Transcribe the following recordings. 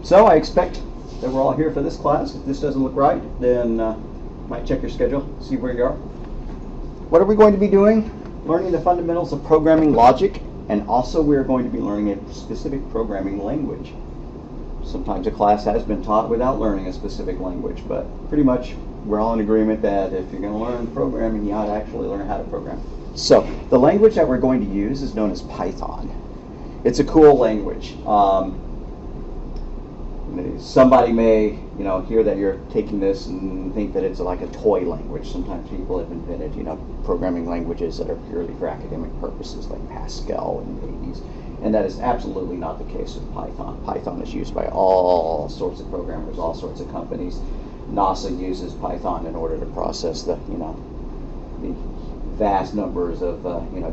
So I expect that we're all here for this class. If this doesn't look right, then might check your schedule, see where you are. What are we going to be doing? Learning the fundamentals of programming logic, and also we're going to be learning a specific programming language. Sometimes a class has been taught without learning a specific language, but pretty much we're all in agreement that if you're going to learn programming, you ought to actually learn how to program. So the language that we're going to use is known as Python. It's a cool language. Somebody may, hear that you're taking this and think that it's like a toy language. Sometimes people have invented, programming languages that are purely for academic purposes, like Pascal in the 80s. And that is absolutely not the case with Python. Python is used by all sorts of programmers, all sorts of companies. NASA uses Python in order to process the vast numbers of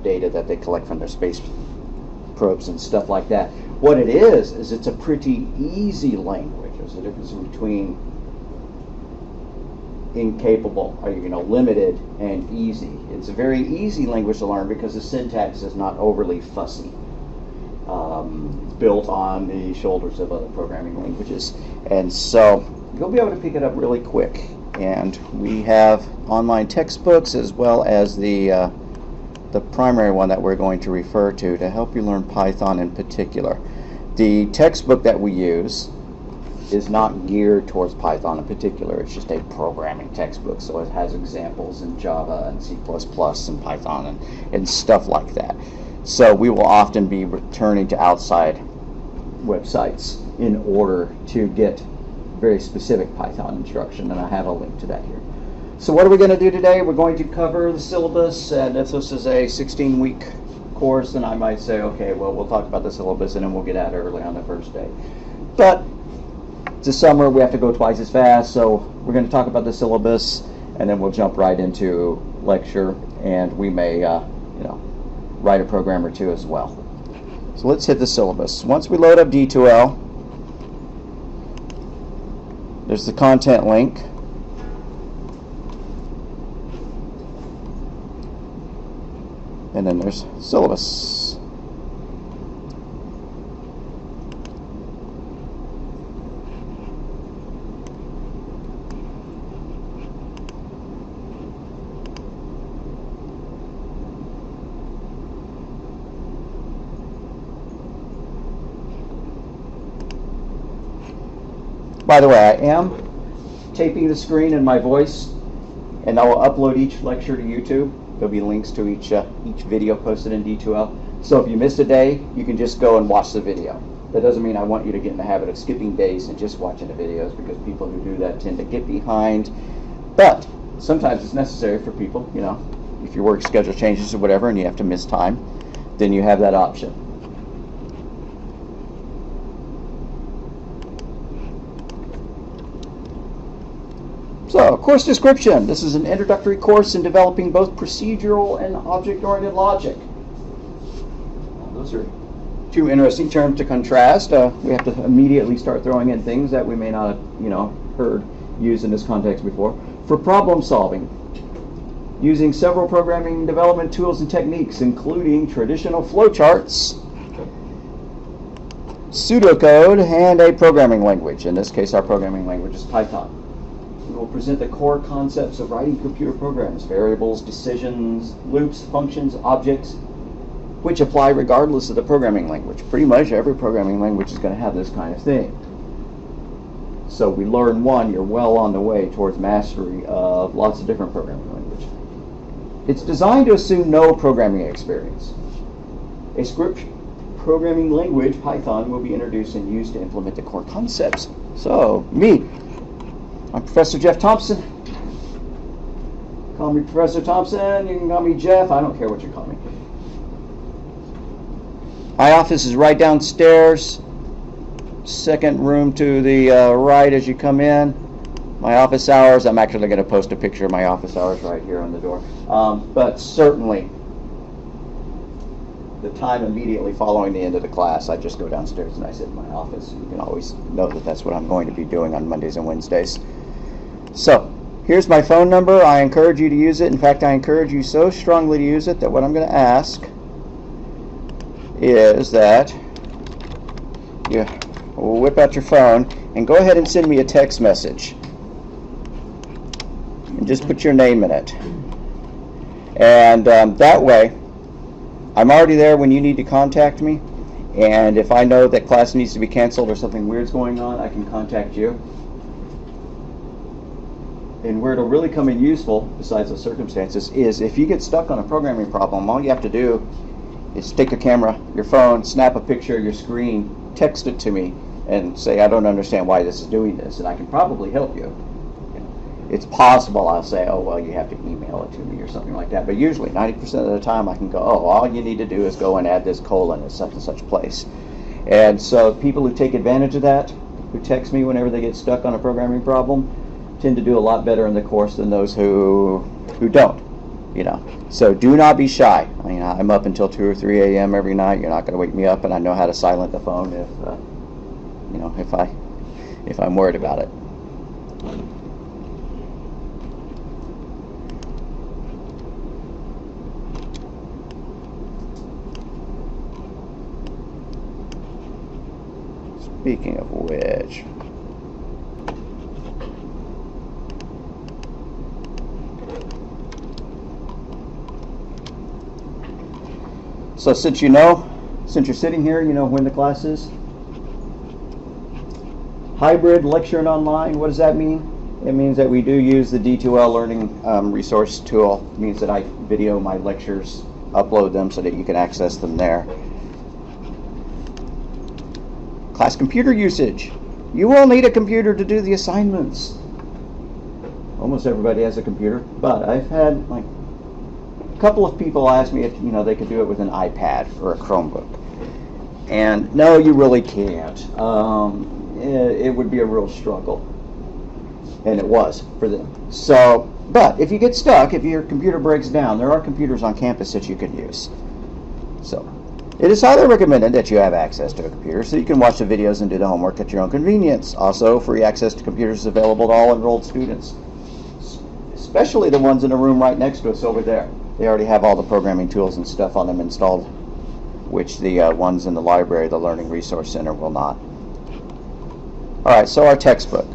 data that they collect from their space probes and stuff like that. What it is it's a pretty easy language. There's a difference between incapable, or limited, and easy. It's a very easy language to learn because the syntax is not overly fussy. It's built on the shoulders of other programming languages, and so you'll be able to pick it up really quick. And we have online textbooks as well as the primary one that we're going to refer to help you learn Python in particular. The textbook that we use is not geared towards Python in particular. It's just a programming textbook, so it has examples in Java and C++ and Python and stuff like that. So we will often be returning to outside websites in order to get very specific Python instruction, and I have a link to that here. So what are we going to do today? We're going to cover the syllabus, and if this is a 16-week course, then I might say, okay, well, we'll talk about the syllabus and then we'll get out early on the first day. But it's the summer, we have to go twice as fast, so we're going to talk about the syllabus, and then we'll jump right into lecture, and we may, write a program or two as well. So let's hit the syllabus. Once we load up D2L, there's the content link. And then there's syllabus. By the way, I am taping the screen in my voice, and I will upload each lecture to YouTube. There'll be links to each video posted in D2L. So if you missed a day, you can just go and watch the video. That doesn't mean I want you to get in the habit of skipping days and just watching the videos, because people who do that tend to get behind. But sometimes it's necessary for people, if your work schedule changes or whatever and you have to miss time, then you have that option. So, course description. This is an introductory course in developing both procedural and object-oriented logic. Those are two interesting terms to contrast. We have to immediately start throwing in things that we may not have, heard used in this context before. For problem solving, using several programming development tools and techniques, including traditional flowcharts, pseudocode, and a programming language. In this case, our programming language is Python. We will present the core concepts of writing computer programs, variables, decisions, loops, functions, objects, which apply regardless of the programming language. Pretty much every programming language is going to have this kind of thing. So we learn one, you're well on the way towards mastery of lots of different programming languages. It's designed to assume no programming experience. A script programming language, Python, will be introduced and used to implement the core concepts. So, I'm Professor Jeff Thompson. Call me Professor Thompson, you can call me Jeff, I don't care what you call me. My office is right downstairs, second room to the right as you come in. My office hours, I'm actually going to post a picture of my office hours right here on the door. But certainly, the time immediately following the end of the class, I just go downstairs and I sit in my office. You can always know that that's what I'm going to be doing on Mondays and Wednesdays. So, here's my phone number. I encourage you to use it. In fact, I encourage you so strongly to use it that what I'm going to ask is that you whip out your phone and go ahead and send me a text message. And just put your name in it. And that way, I'm already there when you need to contact me. And if I know that class needs to be canceled or something weird's going on, I can contact you. And where it'll really come in useful, besides the circumstances, is if you get stuck on a programming problem, all you have to do is take a camera, your phone, snap a picture of your screen, text it to me, and say, I don't understand why this is doing this, and I can probably help you. It's possible I'll say, oh, well, you have to email it to me or something like that, but usually 90% of the time I can go, oh, all you need to do is go and add this colon at such and such place. And so people who take advantage of that, who text me whenever they get stuck on a programming problem, tend to do a lot better in the course than those who don't, So do not be shy. I mean, I'm up until 2 or 3 a.m. every night. You're not going to wake me up, and I know how to silent the phone if I'm worried about it. Speaking of which, so since you're sitting here, you know when the class is. Hybrid, lecture, and online, what does that mean? It means that we do use the D2L learning resource tool. It means that I video my lectures, upload them so that you can access them there. Class computer usage. You will need a computer to do the assignments. Almost everybody has a computer, but I've had like a couple of people ask me if they could do it with an iPad or a Chromebook. And no, you really can't. It would be a real struggle. And it was for them. So, but if you get stuck, if your computer breaks down, there are computers on campus that you can use. So, it is highly recommended that you have access to a computer so you can watch the videos and do the homework at your own convenience. Also, free access to computers is available to all enrolled students, especially the ones in the room right next to us over there. They already have all the programming tools and stuff on them installed, which the ones in the library, the Learning Resource Center, will not. Alright, so our textbook.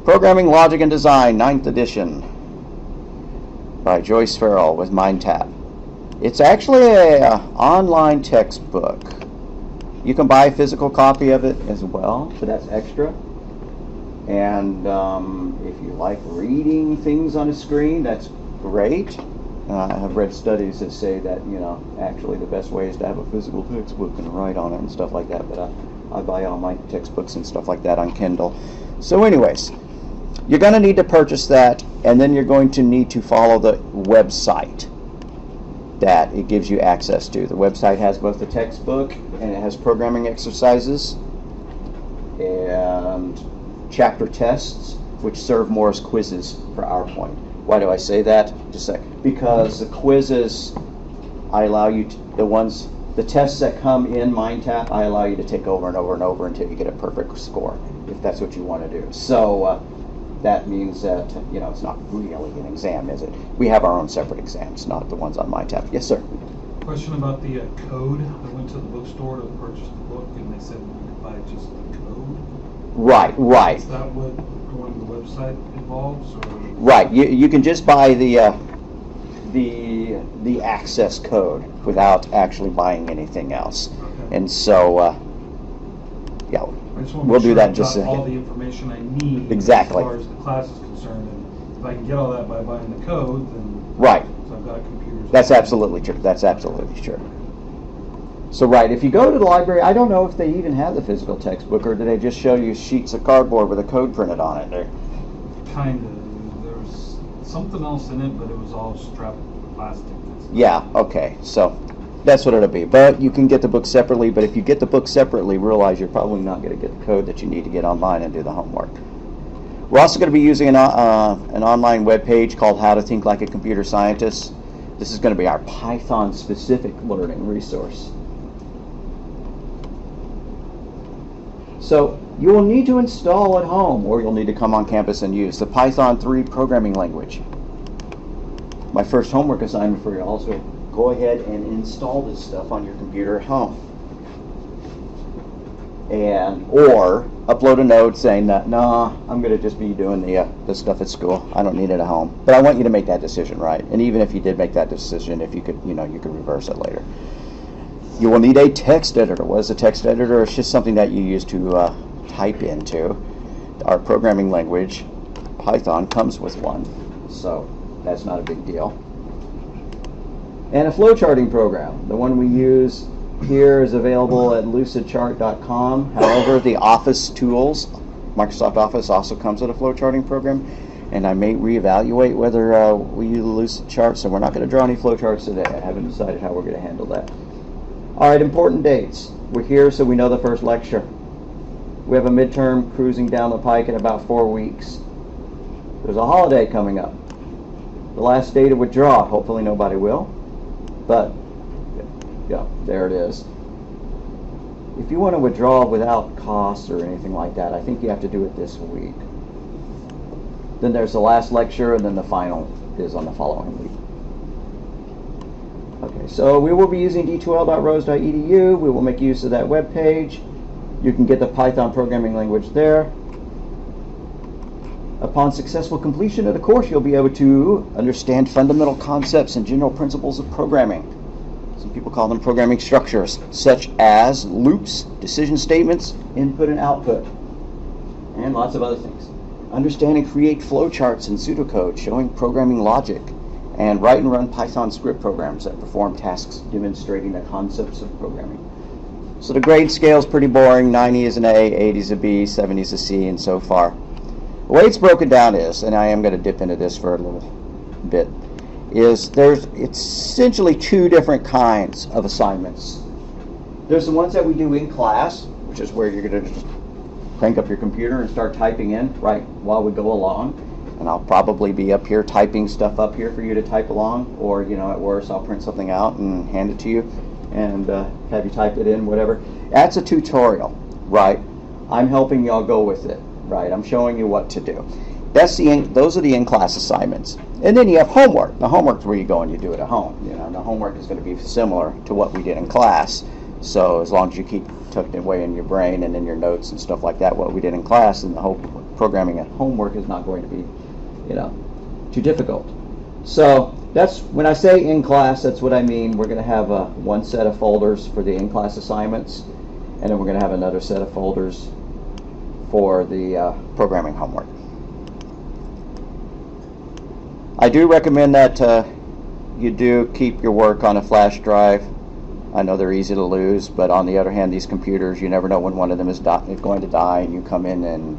Programming, Logic, and Design, 9th edition, by Joyce Farrell with Mindtap. It's actually an online textbook. You can buy a physical copy of it as well, so that's extra. And if you like reading things on a screen, that's great. I have read studies that say that, actually the best way is to have a physical textbook and write on it and stuff like that, but I buy all my textbooks and stuff like that on Kindle. So anyways, you're going to need to purchase that, and then you're going to need to follow the website that it gives you access to. The website has both the textbook and it has programming exercises and chapter tests, which serve more as quizzes for our point. Why do I say that? Just a sec. Because the quizzes, I allow you to, the tests that come in Mindtap, I allow you to take over and over and over until you get a perfect score, if that's what you want to do. So that means that, it's not really an exam, is it? We have our own separate exams, not the ones on Mindtap. Yes, sir? Question about the code. I went to the bookstore to purchase the book, and they said we could buy just the code. Right. Is that what going to the website involves? Or? Right. You can just buy the access code without actually buying anything else. Okay. And so, yeah, we'll do that in just a second. All the information I need exactly as far as the class is concerned, and if I can get all that by buying the code, then right. So I've got computers. That's absolutely true. That's absolutely true. So right, if you go to the library, I don't know if they even have the physical textbook, or do they just show you sheets of cardboard with a code printed on it? Kind of. There was something else in it, but it was all strapped with plastic. Yeah. Okay. So that's what it'll be. But you can get the book separately. But if you get the book separately, realize you're probably not going to get the code that you need to get online and do the homework. We're also going to be using an online web page called How to Think Like a Computer Scientist. This is going to be our Python-specific learning resource. So you will need to install at home, or you'll need to come on campus and use the Python 3 programming language. My first homework assignment for you all is to go ahead and install this stuff on your computer at home. or upload a note saying that, nah, I'm going to just be doing the stuff at school. I don't need it at home. But I want you to make that decision, right? And even if you did make that decision, if you could, you could reverse it later. You will need a text editor. What is a text editor? It's just something that you use to type into. Our programming language, Python, comes with one, so that's not a big deal. And a flowcharting program. The one we use here is available at lucidchart.com. However, the Office tools, Microsoft Office, also comes with a flowcharting program, and I may reevaluate whether we use Lucidchart, so we're not going to draw any flowcharts today. I haven't decided how we're going to handle that. All right, important dates. We're here so we know the first lecture. We have a midterm cruising down the pike in about 4 weeks. There's a holiday coming up. The last day to withdraw. Hopefully nobody will. But, yeah, there it is. If you want to withdraw without costs or anything like that, I think you have to do it this week. Then there's the last lecture, and then the final is on the following week. Okay, so we will be using d2l.rose.edu. We will make use of that web page. You can get the Python programming language there. Upon successful completion of the course, you'll be able to understand fundamental concepts and general principles of programming. Some people call them programming structures, such as loops, decision statements, input and output, and lots of other things. Understand and create flowcharts and pseudocode showing programming logic, and write and run Python script programs that perform tasks demonstrating the concepts of programming. So the grade scale is pretty boring. 90 is an A, 80 is a B, 70 is a C, and so far. The way it's broken down is, and I am going to dip into this for a little bit, is it's essentially two different kinds of assignments. There's the ones that we do in class, which is where you're going to just crank up your computer and start typing in right while we go along. And I'll probably be up here typing stuff up here for you to type along, or at worst I'll print something out and hand it to you and have you type it in, whatever. That's a tutorial, right? I'm helping y'all go with it, right? I'm showing you what to do. Those are the in-class assignments. And then you have homework. The homework's where you go and you do it at home. The homework is going to be similar to what we did in class. So as long as you keep tucked away in your brain and in your notes and stuff like that, what we did in class, and the whole programming at homework is not going to be, too difficult. So that's when I say in class, that's what I mean. We're going to have one set of folders for the in-class assignments, and then we're going to have another set of folders for the programming homework. I do recommend that you do keep your work on a flash drive. I know they're easy to lose, but on the other hand, these computers, you never know when one of them is going to die, and you come in and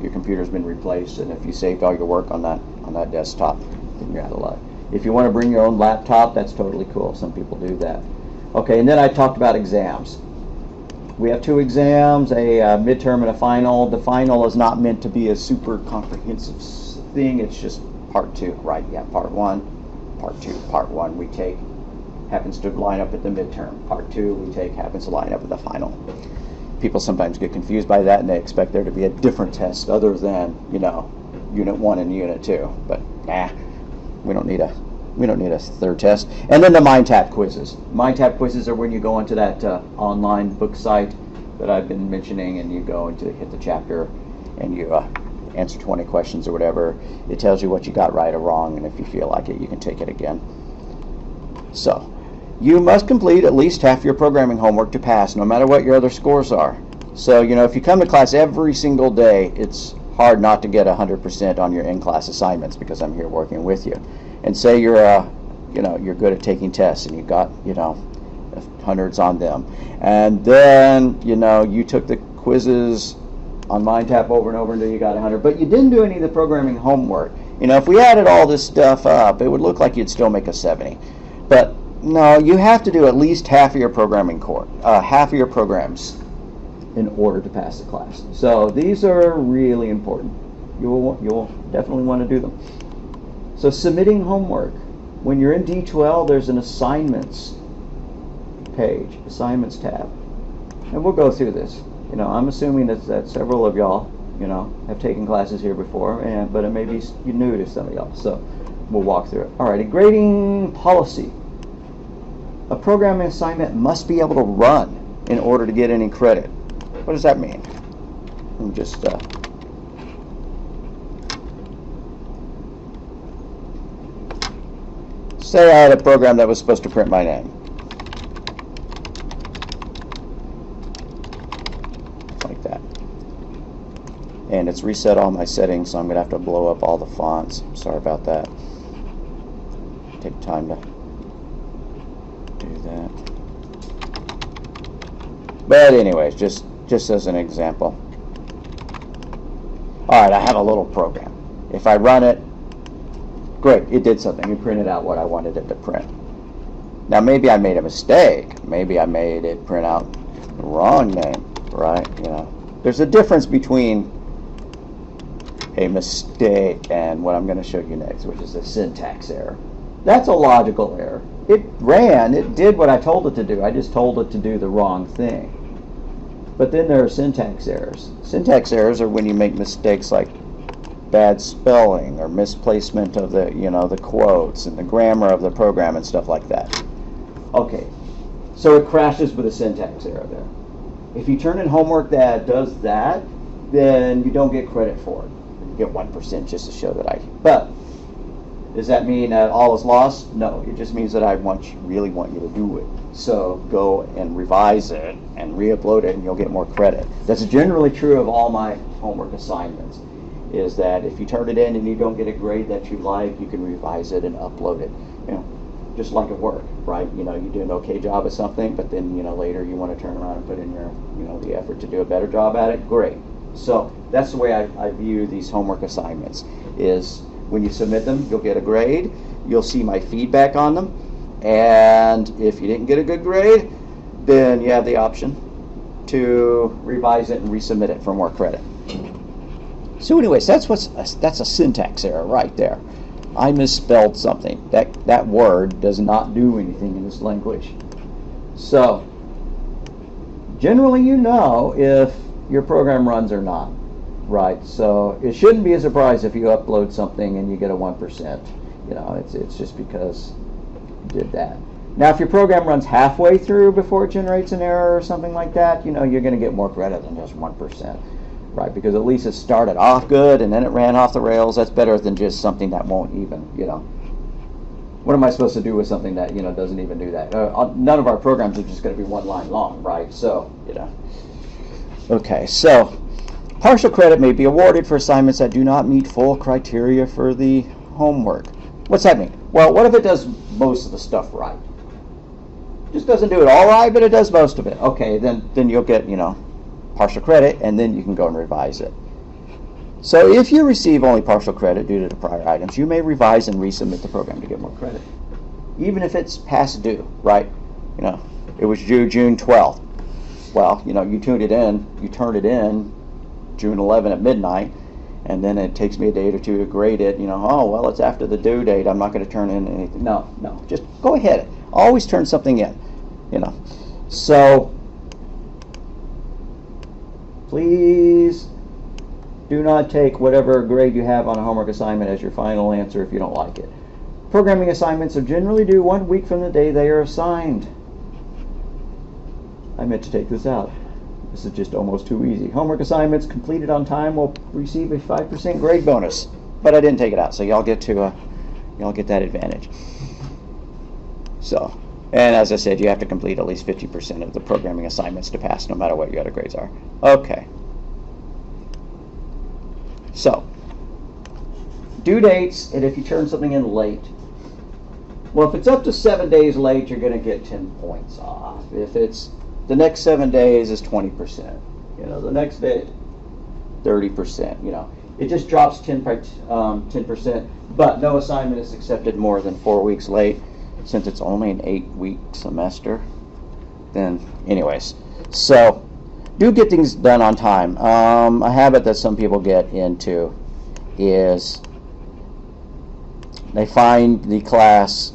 your computer's been replaced, and if you saved all your work on that desktop, then you're out of luck. If you want to bring your own laptop, that's totally cool. Some people do that. Okay, and then I talked about exams. We have 2 exams, a midterm and a final. The final is not meant to be a super comprehensive thing. It's just part 2, right? Yeah, part 1, part 2. Part 1 we take happens to line up at the midterm. Part 2 we take happens to line up at the final. People sometimes get confused by that, and they expect there to be a different test other than, Unit 1 and Unit 2. But we don't need a third test. And then the Mindtap quizzes. Mindtap quizzes are when you go into that online book site that I've been mentioning, and you go and hit the chapter, and you answer 20 questions or whatever. It tells you what you got right or wrong, and if you feel like it, you can take it again. So, you must complete at least half your programming homework to pass, no matter what your other scores are. So, if you come to class every single day, it's hard not to get 100% on your in-class assignments, because I'm here working with you. And say you're good at taking tests, and you got, hundreds on them. And then, you took the quizzes on Mindtap over and over until you got 100, but you didn't do any of the programming homework. If we added all this stuff up, it would look like you'd still make a 70. But no, you have to do at least half of your programming half of your programs in order to pass the class. So these are really important. You'll definitely want to do them. So submitting homework. When you're in D2L, there's an assignments page, assignments tab. And we'll go through this. I'm assuming that several of y'all, have taken classes here before, but it may be new to some of y'all. So we'll walk through it. All right, a grading policy. A programming assignment must be able to run in order to get any credit. What does that mean? I'm just say I had a program that was supposed to print my name. Like that. And it's reset all my settings, so I'm going to have to blow up all the fonts. Sorry about that. Take time to do that. But anyways, just as an example. Alright, I have a little program. If I run it, great, it did something. It printed out what I wanted it to print. Now maybe I made a mistake. Maybe I made it print out the wrong name, right? You know, there's a difference between a mistake and what I'm going to show you next, which is a syntax error. That's a logical error. It ran, it did what I told it to do. I just told it to do the wrong thing. But then there are syntax errors. Syntax errors are when you make mistakes like bad spelling or misplacement of the, you know, the quotes and the grammar of the program and stuff like that. Okay, so it crashes with a syntax error there. If you turn in homework that does that, then you don't get credit for it. You get 1% just to show that I. But does that mean that all is lost? No, it just means that I really want you to do it. So go and revise it and re-upload it, and you'll get more credit. That's generally true of all my homework assignments. Is that if you turn it in and you don't get a grade that you like, you can revise it and upload it. You know, just like at work, right? You know, you do an okay job at something, but then, you know, later you want to turn around and put in your, you know, the effort to do a better job at it. Great. So that's the way I view these homework assignments. Is when you submit them, you'll get a grade. You'll see my feedback on them. And if you didn't get a good grade, then you have the option to revise it and resubmit it for more credit. So anyways, that's a syntax error right there. I misspelled something. That word does not do anything in this language. So generally you know if your program runs or not, right? So it shouldn't be a surprise if you upload something and you get a 1%. You know, it's just because you did that. Now if your program runs halfway through before it generates an error or something like that, you know, you're going to get more credit than just 1%. Right, because at least it started off good and then it ran off the rails. That's better than just something that won't even, you know. What am I supposed to do with something that, you know, doesn't even do that? None of our programs are just going to be one line long, right? So, you know. Okay, so partial credit may be awarded for assignments that do not meet full criteria for the homework. What's that mean? Well, what if it does most of the stuff right? Just doesn't do it all right, but it does most of it. Okay, then you'll get, you know, partial credit, and then you can go and revise it. So if you receive only partial credit due to the prior items, you may revise and resubmit the program to get more credit, even if it's past due, right? You know, it was due June 12th. Well, you know, you turned it in June 11 at midnight, and then it takes me a day or two to grade it. You know, oh, well, it's after the due date. I'm not going to turn in anything. No, just go ahead. Always turn something in, you know. So please do not take whatever grade you have on a homework assignment as your final answer if you don't like it. Programming assignments are generally due 1 week from the day they are assigned. I meant to take this out. This is just almost too easy. Homework assignments completed on time will receive a 5% grade bonus, but I didn't take it out, so y'all get that advantage. So, and as I said, you have to complete at least 50% of the programming assignments to pass, no matter what your other grades are. Okay. So, due dates, and if you turn something in late. Well, if it's up to 7 days late, you're going to get 10 points off. If it's the next 7 days is 20%. You know, the next day, 30%. You know, it just drops 10%. But no assignment is accepted more than 4 weeks late. Since it's only an 8-week semester, then anyways, so do get things done on time. A habit that some people get into is they find the class,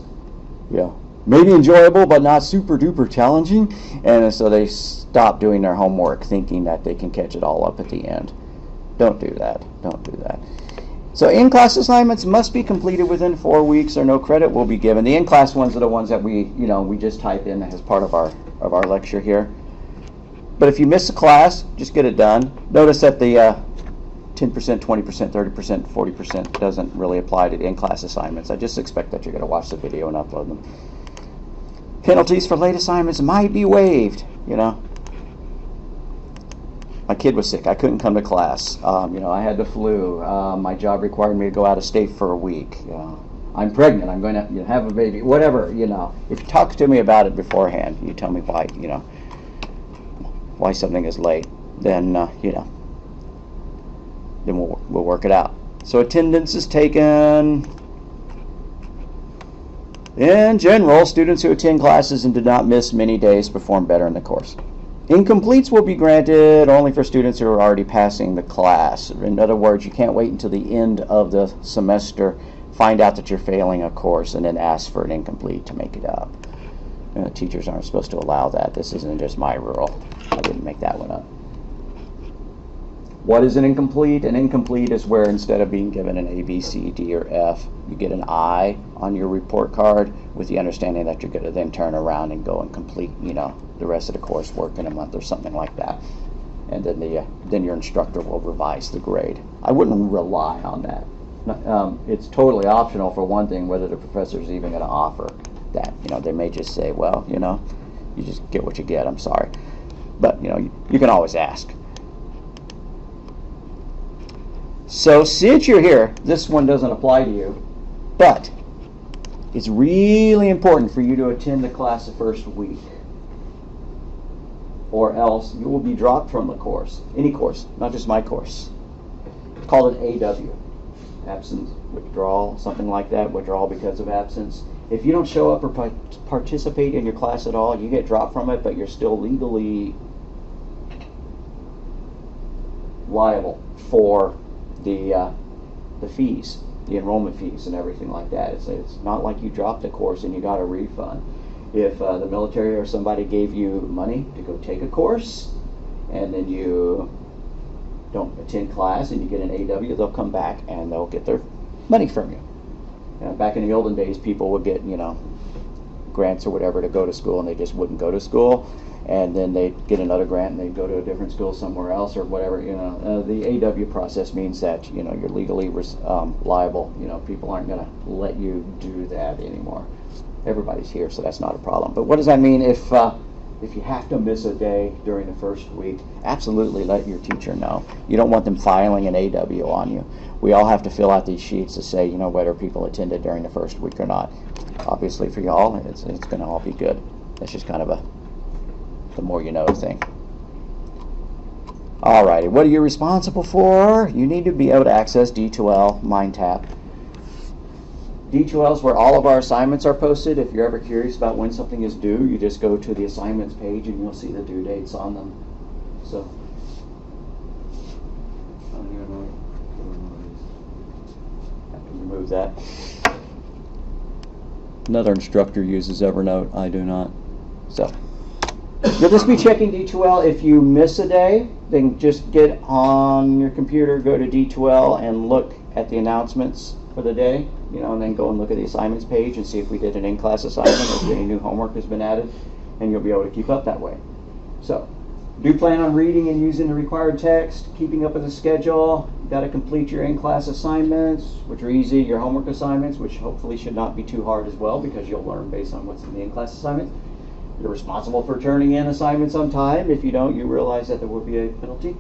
you know, maybe enjoyable but not super duper challenging, and so they stop doing their homework thinking that they can catch it all up at the end. Don't do that. Don't do that. So in-class assignments must be completed within 4 weeks or no credit will be given. The in-class ones are the ones that we just type in as part of our lecture here. But if you miss a class, just get it done. Notice that the 10%, 20%, 30%, 40% doesn't really apply to the in-class assignments. I just expect that you're going to watch the video and upload them. Penalties for late assignments might be waived, you know. My kid was sick. I couldn't come to class. You know, I had the flu. My job required me to go out of state for a week. I'm pregnant. I'm going to have a baby. Whatever, you know. If you talk to me about it beforehand, you tell me why, you know, why something is late, then, you know, then we'll work it out. So attendance is taken. In general, students who attend classes and do not miss many days perform better in the course. Incompletes will be granted only for students who are already passing the class. In other words, you can't wait until the end of the semester, find out that you're failing a course, and then ask for an incomplete to make it up. Teachers aren't supposed to allow that. This isn't just my rule. I didn't make that one up. What is an incomplete? An incomplete is where instead of being given an A, B, C, D, or F, you get an I on your report card with the understanding that you're going to then turn around and go and complete, you know, the rest of the coursework in a month or something like that. And then your instructor will revise the grade. I wouldn't rely on that. It's totally optional for one thing whether the professor is even going to offer that. You know, they may just say, well, you know, you just get what you get. I'm sorry. But, you know, you can always ask. So since you're here, this one doesn't apply to you, but it's really important for you to attend the class the first week, or else you will be dropped from the course. Any course, not just my course. It's called an AW, absence, withdrawal, something like that, withdrawal because of absence. If you don't show up or participate in your class at all, you get dropped from it, but you're still legally liable for the fees, the enrollment fees and everything like that. It's not like you dropped the course and you got a refund. If the military or somebody gave you money to go take a course and then you don't attend class and you get an AW, they'll come back and they'll get their money from you. Back in the olden days, people would get, you know, grants or whatever to go to school, and they just wouldn't go to school, and then they'd get another grant and they'd go to a different school somewhere else or whatever. You know, the AW process means that, you know, you're legally liable. You know, people aren't going to let you do that anymore. Everybody's here, so that's not a problem. But what does that mean if you have to miss a day during the first week? Absolutely let your teacher know. You don't want them filing an AW on you. We all have to fill out these sheets to say, you know, whether people attended during the first week or not. Obviously for y'all, it's going to all be good. That's just kind of a the more you know thing. Alrighty, what are you responsible for? You need to be able to access D2L, Mindtap. D2L is where all of our assignments are posted. If you're ever curious about when something is due, you just go to the assignments page and you'll see the due dates on them. So, I don't even know. Have to remove that. Another instructor uses Evernote. I do not. So, you'll just be checking D2L. If you miss a day, then just get on your computer, go to D2L, and look at the announcements for the day, you know, and then go and look at the assignments page and see if we did an in-class assignment or if any new homework has been added, and you'll be able to keep up that way. So, do plan on reading and using the required text, keeping up with the schedule. You've got to complete your in-class assignments, which are easy, your homework assignments, which hopefully should not be too hard as well, because you'll learn based on what's in the in-class assignment. You're responsible for turning in assignments on time. If you don't, you realize that there will be a penalty.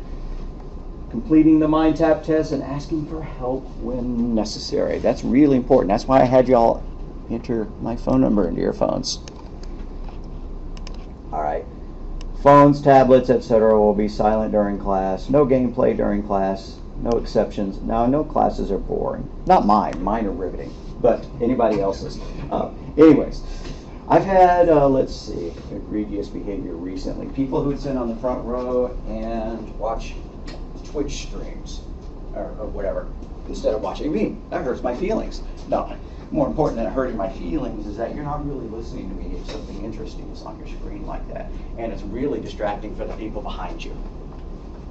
Completing the Mindtap test and asking for help when necessary. That's really important. That's why I had you all enter my phone number into your phones. All right. Phones, tablets, etc. will be silent during class. No gameplay during class. No exceptions. Now, no classes are boring. Not mine. Mine are riveting. But anybody else's. Anyways. I've had, let's see, egregious behavior recently. People who would sit on the front row and watch Twitch streams or whatever instead of watching me. That hurts my feelings. No, more important than hurting my feelings is that you're not really listening to me if something interesting is on your screen like that. And it's really distracting for the people behind you.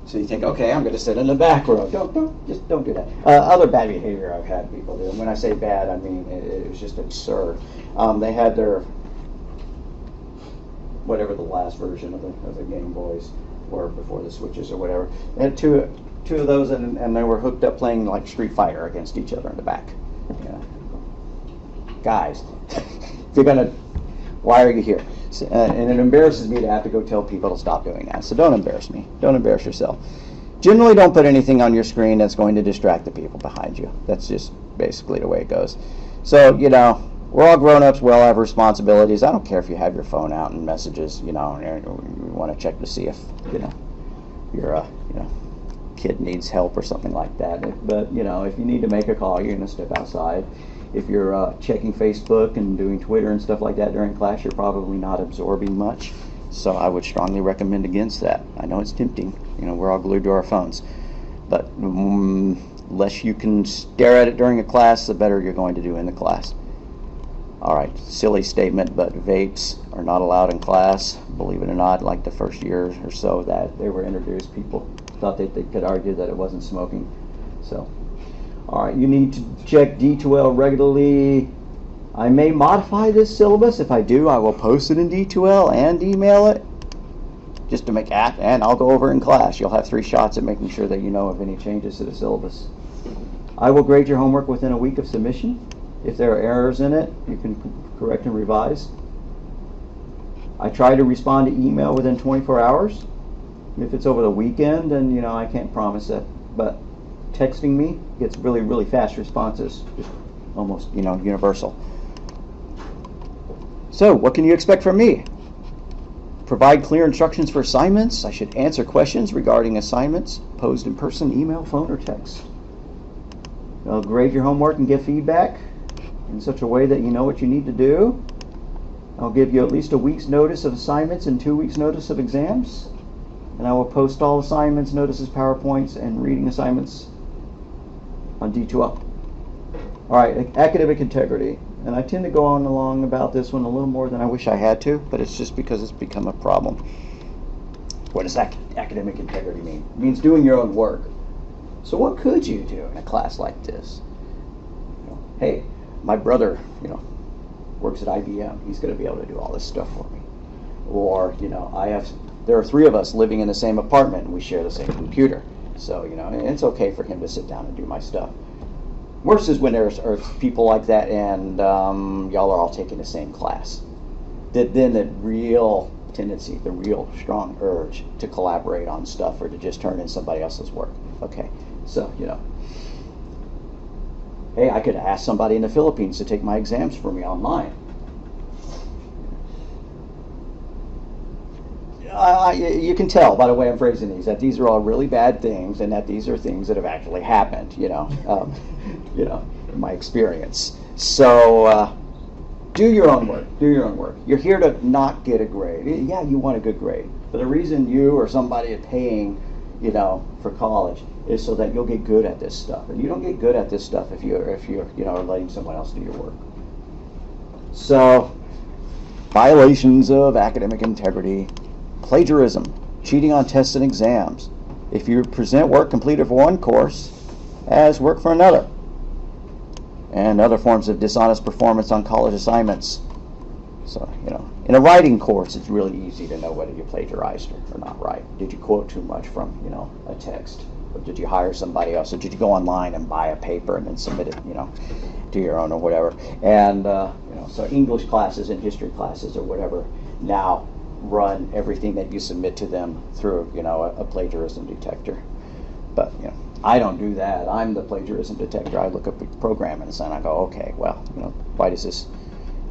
So you think, okay, I'm going to sit in the back row. Just don't do that. Other bad behavior I've had people do. And when I say bad, I mean it was just absurd. They had their whatever the last version of the Game Boys were before the Switches or whatever. They had two of those, and they were hooked up playing like Street Fighter against each other in the back. Yeah. Guys, if you're gonna, why are you here? And it embarrasses me to have to go tell people to stop doing that. So don't embarrass me. Don't embarrass yourself. Generally, don't put anything on your screen that's going to distract the people behind you. That's just basically the way it goes. So, you know, we're all grown-ups. We all have responsibilities. I don't care if you have your phone out and messages, you know, and you want to check to see if, you know, your, kid needs help or something like that. But, you know, if you need to make a call, you're going to step outside. If you're checking Facebook and doing Twitter and stuff like that during class, you're probably not absorbing much. So I would strongly recommend against that. I know it's tempting. You know, we're all glued to our phones. But less you can stare at it during a class, the better you're going to do in the class. All right, silly statement, but vapes are not allowed in class. Believe it or not, like the first year or so that they were introduced, people thought that they could argue that it wasn't smoking. So, all right, you need to check D2L regularly. I may modify this syllabus. If I do, I will post it in D2L and email it just to make it, and I'll go over in class. You'll have 3 shots at making sure that you know of any changes to the syllabus. I will grade your homework within a week of submission. If there are errors in it, you can correct and revise. I try to respond to email within 24 hours. If it's over the weekend, then, you know, I can't promise it. But texting me gets really, really fast responses, just almost, you know, universal. So, what can you expect from me? Provide clear instructions for assignments. I should answer questions regarding assignments posed in person, email, phone, or text. I'll grade your homework and give feedback in such a way that you know what you need to do. I'll give you at least a week's notice of assignments and 2 weeks' notice of exams. And I will post all assignments, notices, PowerPoints, and reading assignments on D2L. All right, academic integrity. And I tend to go on along about this one a little more than I wish I had to, but it's just because it's become a problem. What does academic integrity mean? It means doing your own work. So what could you do in a class like this? You know, hey, my brother, you know, works at IBM. He's going to be able to do all this stuff for me. Or, you know, there are 3 of us living in the same apartment and we share the same computer. So, you know, it's okay for him to sit down and do my stuff. Worse is when there's people like that and y'all are all taking the same class. Then the real tendency, the real strong urge to collaborate on stuff or to just turn in somebody else's work. Okay, so, you know, hey, I could ask somebody in the Philippines to take my exams for me online. You can tell by the way I'm phrasing these that these are all really bad things, and that these are things that have actually happened. You know, in my experience. So do your own work. Do your own work. You're here to not get a grade. Yeah, you want a good grade, but the reason you or somebody is paying, you know, for college is so that you'll get good at this stuff. And you don't get good at this stuff if you're you know, letting someone else do your work. So, violations of academic integrity. Plagiarism, cheating on tests and exams. If you present work completed for one course as work for another. And other forms of dishonest performance on college assignments. So, you know, in a writing course, it's really easy to know whether you plagiarized or not right. Did you quote too much from, you know, a text? Or did you hire somebody else? Or did you go online and buy a paper and then submit it, you know, to your own or whatever? And, you know, so English classes and history classes or whatever now run everything that you submit to them through, you know, a plagiarism detector. But, you know, I don't do that. I'm the plagiarism detector. I look up a program and I go, okay, well, you know, why does this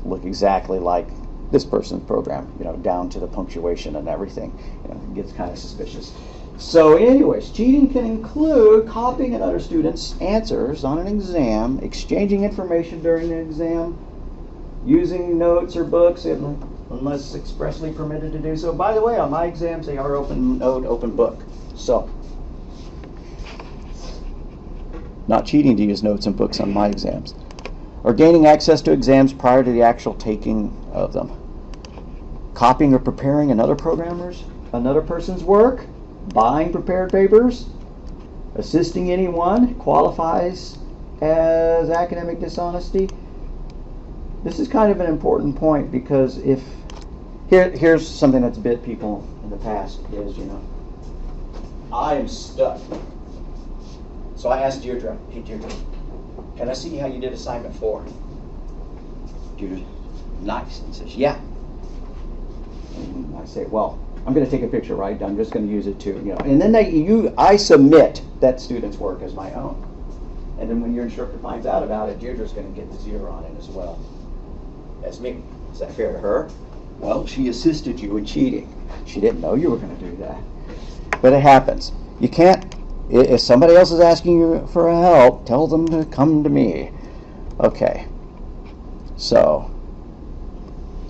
look exactly like this person's program, you know, down to the punctuation and everything. You know, it gets kind of suspicious. So anyways, cheating can include copying another student's answers on an exam, exchanging information during the exam, using notes or books unless expressly permitted to do so. By the way, on my exams, they are open note, open book. So, not cheating to use notes and books on my exams. Or gaining access to exams prior to the actual taking of them. Copying or preparing another person's work. Buying prepared papers. Assisting anyone qualifies as academic dishonesty. This is kind of an important point because if Here's something that's bit people in the past is, I am stuck. So I asked Deirdre, hey Deirdre, can I see how you did assignment 4? Deirdre, nice, and says, yeah. And I say, well, I'm going to take a picture, right? I'm just going to use it too, And then I submit that student's work as my own. And then when your instructor finds out about it, Deirdre's going to get the 0 on it as well as me. Is that fair to her? Well, she assisted you in cheating. She didn't know you were going to do that. But it happens. You can't, if somebody else is asking you for help, tell them to come to me. Okay. So,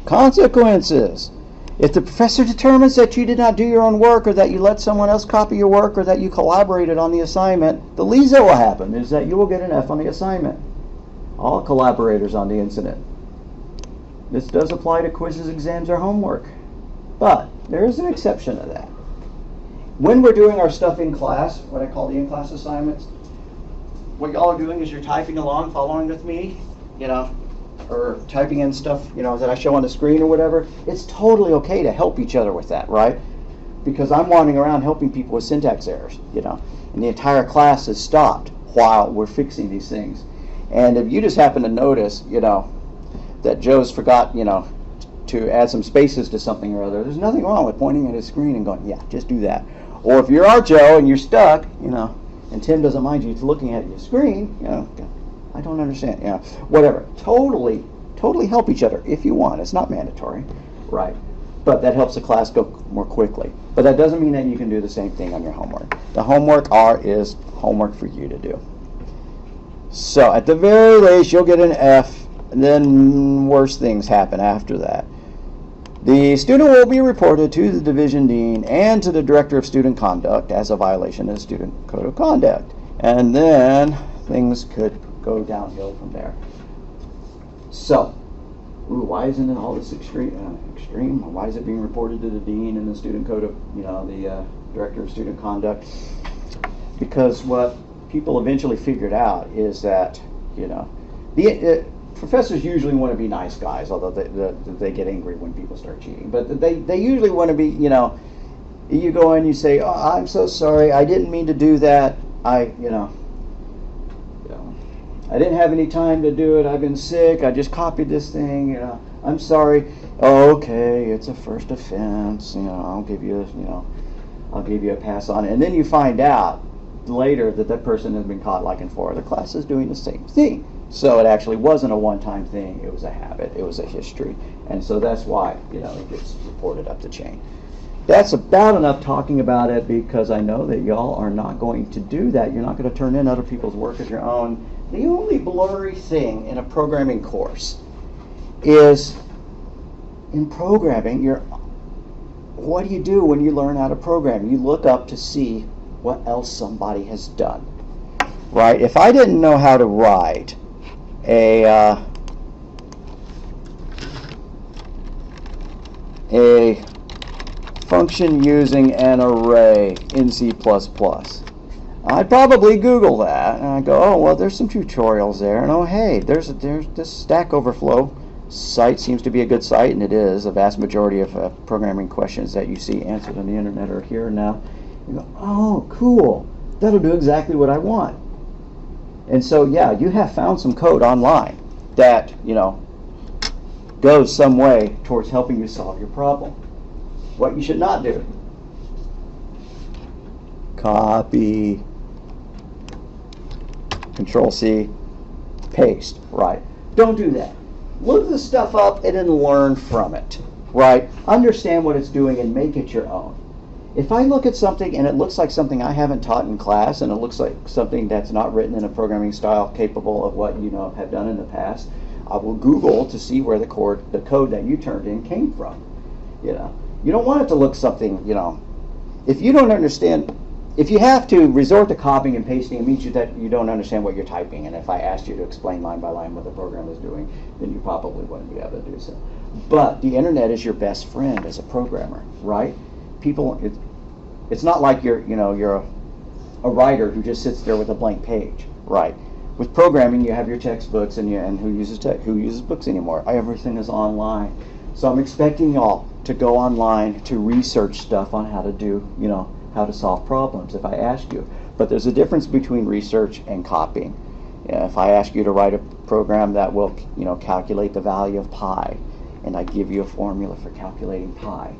consequences. If the professor determines that you did not do your own work, or that you let someone else copy your work, or that you collaborated on the assignment, the least that will happen is that you will get an F on the assignment. All collaborators on the incident. This does apply to quizzes, exams, or homework. But there is an exception to that. When we're doing our stuff in class, what I call the in-class assignments, what y'all are doing is you're typing along, following with me, or typing in stuff, that I show on the screen or whatever. It's totally okay to help each other with that, right? Because I'm wandering around helping people with syntax errors, and the entire class is stopped while we're fixing these things. And if you just happen to notice, that Joe's forgot, to add some spaces to something or other, there's nothing wrong with pointing at his screen and going, yeah, just do that. Or if you're our Joe and you're stuck, and Tim doesn't mind you looking at your screen, I don't understand, whatever. Totally help each other if you want. It's not mandatory, right? But that helps the class go more quickly. But that doesn't mean that you can do the same thing on your homework. The homework is homework for you to do. So at the very least, you'll get an F. And then worse things happen after that. The student will be reported to the division dean and to the director of student conduct as a violation of the student code of conduct. And then things could go downhill from there. So, why isn't it all this extreme? Why is it being reported to the dean and the student code of, the director of student conduct? Because what people eventually figured out is that, professors usually want to be nice guys, although they get angry when people start cheating. But they usually want to be, you go in, you say, oh, I'm so sorry, I didn't mean to do that. I didn't have any time to do it. I've been sick. I just copied this thing. I'm sorry. Oh, okay, it's a first offense. I'll give you a pass on it. And then you find out later that person has been caught like in 4 other classes doing the same thing. So it actually wasn't a one-time thing. It was a habit. It was a history. And so that's why, it gets reported up the chain. That's about enough talking about it, because I know that y'all are not going to do that. You're not going to turn in other people's work as your own. The only blurry thing in a programming course is, in programming, what do you do when you learn how to program? You look up to see what else somebody has done, right? If I didn't know how to write a function using an array in C++, I'd probably Google that, and I'd go, oh, well, there's some tutorials there, and oh, hey, there's this Stack Overflow site seems to be a good site, and it is. A vast majority of programming questions that you see answered on the internet are here now. You go, oh, cool, that'll do exactly what I want. And so, yeah, you have found some code online that, goes some way towards helping you solve your problem. What you should not do: copy, Control-C, paste, right? Don't do that. Look the stuff up and then learn from it, right? Understand what it's doing and make it your own. If I look at something and it looks like something I haven't taught in class, and it looks like something that's not written in a programming style capable of what you have done in the past, I will Google to see where the code that you turned in came from. You don't want it to look something, if you don't understand, if you have to resort to copying and pasting, it means that you don't understand what you're typing. And if I asked you to explain line by line what the program is doing, then you probably wouldn't be able to do so. But the internet is your best friend as a programmer, right? People, it's not like you're a writer who just sits there with a blank page, right? With programming, you have your textbooks, and who uses books anymore? Everything is online. So I'm expecting y'all to go online to research stuff on how to do, how to solve problems if I ask you. But there's a difference between research and copying. If I ask you to write a program that will, calculate the value of pi, and I give you a formula for calculating pi,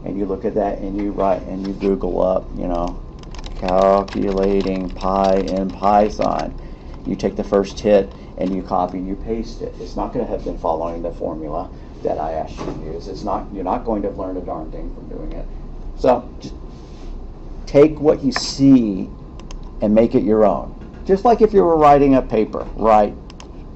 and you look at that and you write and you Google up, calculating pi in Python. You take the first hit and you copy and you paste it. It's not going to have been following the formula that I asked you to use. You're not going to have learned a darn thing from doing it. So just take what you see and make it your own. Just like if you were writing a paper, right?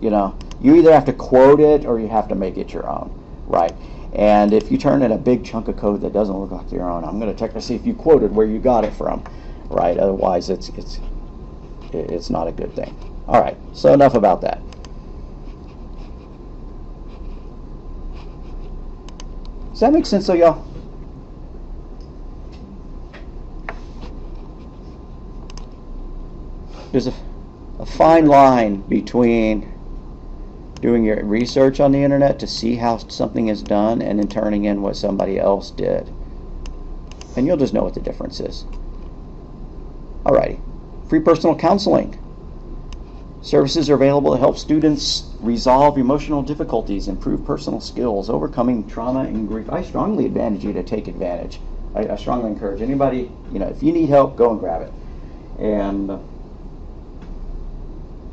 You either have to quote it or you have to make it your own, right? And if you turn in a big chunk of code that doesn't look like your own, I'm going to check to see if you quoted where you got it from, right? Otherwise, it's not a good thing. All right, so enough about that. Does that make sense, though, y'all? There's a fine line between doing your research on the internet to see how something is done and then turning in what somebody else did. And you'll just know what the difference is. Alrighty. Free personal counseling. Services are available to help students resolve emotional difficulties, improve personal skills, overcoming trauma and grief. I strongly advise you to take advantage. I strongly encourage anybody, if you need help, go and grab it. And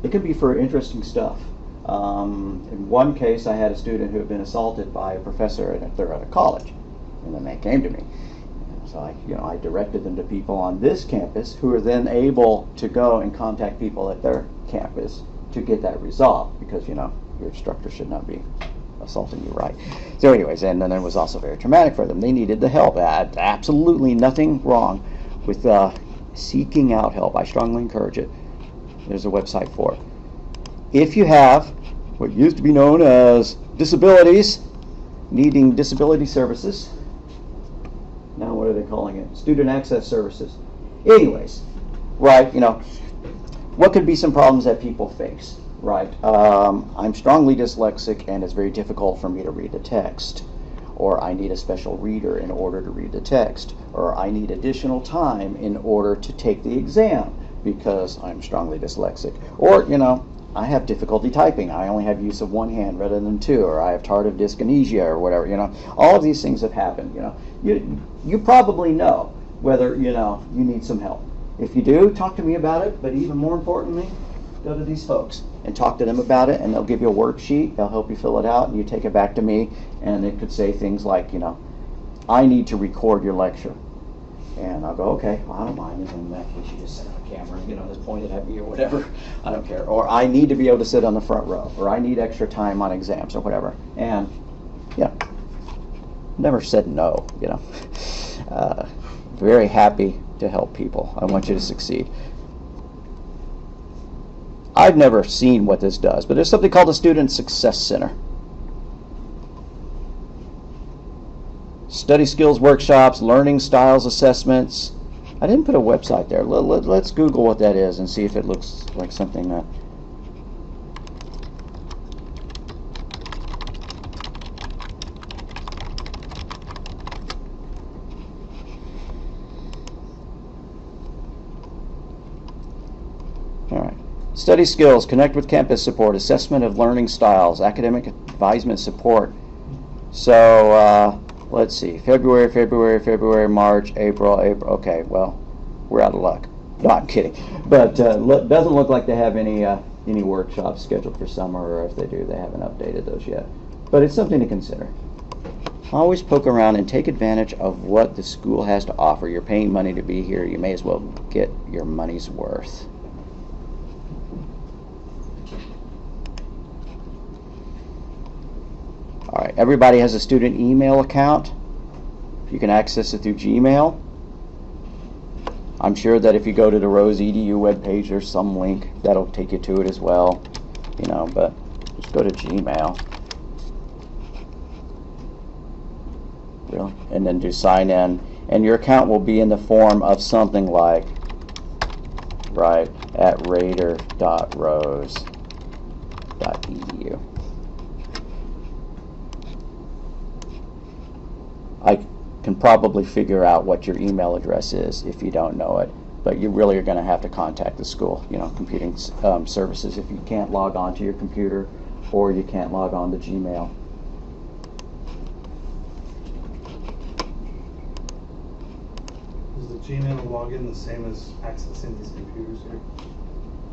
it could be for interesting stuff. In one case, I had a student who had been assaulted by a professor at a college, and then they came to me. So I directed them to people on this campus who are then able to go and contact people at their campus to get that resolved, because your instructor should not be assaulting you, right? So anyways, and then it was also very traumatic for them. They needed the help. Absolutely nothing wrong with seeking out help. I strongly encourage it. There's a website for it. If you have what used to be known as disabilities, needing disability services, now what are they calling it? Student access services. Anyways, right, what could be some problems that people face, right? I'm strongly dyslexic and it's very difficult for me to read the text. Or I need a special reader in order to read the text. Or I need additional time in order to take the exam because I'm strongly dyslexic. Or, I have difficulty typing. I only have use of one hand rather than two, or I have tardive dyskinesia or whatever. All of these things have happened. You probably know whether you need some help. If you do, talk to me about it. But even more importantly, go to these folks and talk to them about it, and they'll give you a worksheet. They'll help you fill it out, and you take it back to me, and it could say things like, I need to record your lecture. And I'll go, okay, well, I don't mind. And in that case, you just set up a camera, just point it at me or whatever. I don't care. Or I need to be able to sit on the front row. Or I need extra time on exams or whatever. And, never said no, Very happy to help people. I want you to succeed. I've never seen what this does, but there's something called a Student Success Center. Study skills workshops, learning styles assessments. I didn't put a website there. Let's Google what that is and see if it looks like something that... All right. Study skills, connect with campus support, assessment of learning styles, academic advisement support. So, let's see, February, March, April. Okay, well, we're out of luck. No, I'm kidding. But doesn't look like they have any workshops scheduled for summer, or if they do, they haven't updated those yet. But it's something to consider. Always poke around and take advantage of what the school has to offer. You're paying money to be here. You may as well get your money's worth. All right, everybody has a student email account. You can access it through Gmail. I'm sure that if you go to the Rose EDU webpage, there's some link that'll take you to it as well. But just go to Gmail. Really? And then do sign in. And your account will be in the form of something like, right, at raider.rose.edu. can probably figure out what your email address is if you don't know it. But you really are going to have to contact the school, computing services if you can't log on to your computer or you can't log on to Gmail. Is the Gmail login the same as accessing these computers here?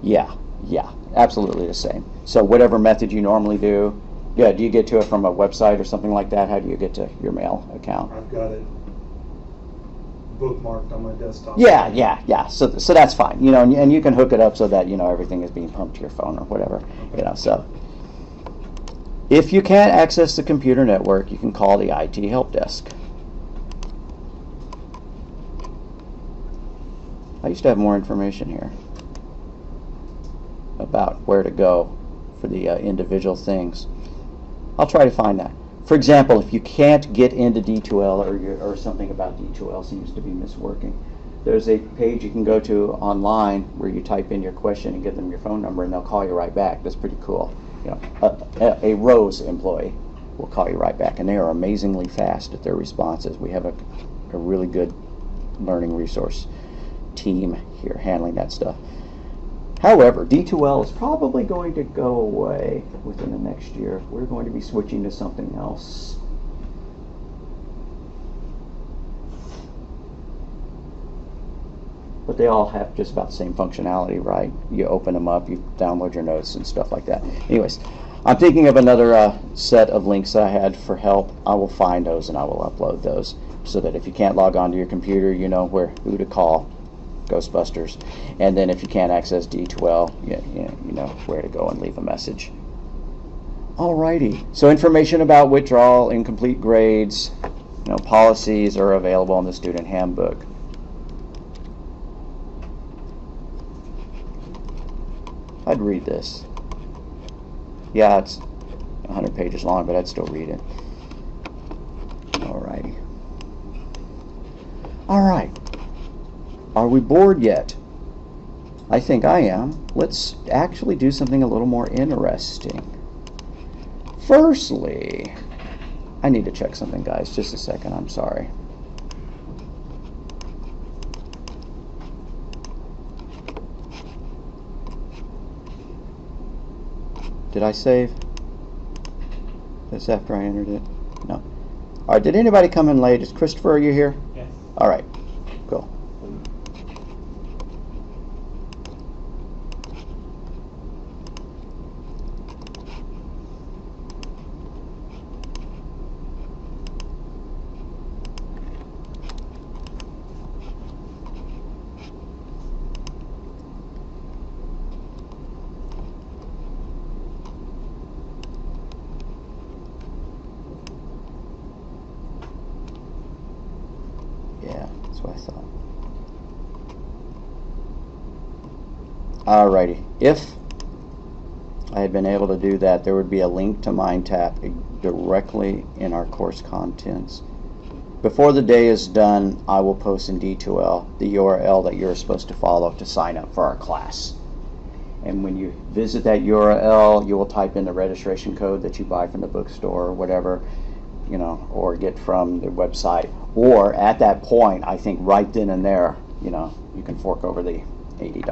Yeah, absolutely the same. So whatever method you normally do, do you get to it from a website or something like that? How do you get to your mail account? I've got it bookmarked on my desktop. Yeah. So that's fine, and you can hook it up so that everything is being pumped to your phone or whatever. Okay. So if you can't access the computer network, you can call the IT help desk. I used to have more information here about where to go for the individual things. I'll try to find that. For example, if you can't get into D2L or something about D2L seems to be misworking, there's a page you can go to online where you type in your question and give them your phone number and they'll call you right back. That's pretty cool. A Rose employee will call you right back, and they are amazingly fast at their responses. We have a really good learning resource team here handling that stuff. However, D2L is probably going to go away within the next year. We're going to be switching to something else. But they all have just about the same functionality, right? You open them up, you download your notes and stuff like that. Anyways, I'm thinking of another set of links that I had for help. I will find those and I will upload those so that if you can't log on to your computer, you know who to call. Ghostbusters. And then if you can't access D2L, you know where to go and leave a message. Alrighty. So information about withdrawal, incomplete grades, policies are available in the student handbook. I'd read this. Yeah, it's 100 pages long, but I'd still read it. Alrighty. Alright. Are we bored yet? I think I am. Let's actually do something a little more interesting. Firstly, I need to check something, guys. Just a second. I'm sorry. Did I save this after I entered it? No. All right. Did anybody come in late? Is Christopher, are you here? Yes. All right. Cool. That's what I thought. Alrighty. If I had been able to do that, there would be a link to Mindtap directly in our course contents. Before the day is done, I will post in D2L the URL that you're supposed to follow to sign up for our class. And when you visit that URL, you will type in the registration code that you buy from the bookstore or whatever, or get from the website. Or at that point, I think right then and there, you can fork over the $80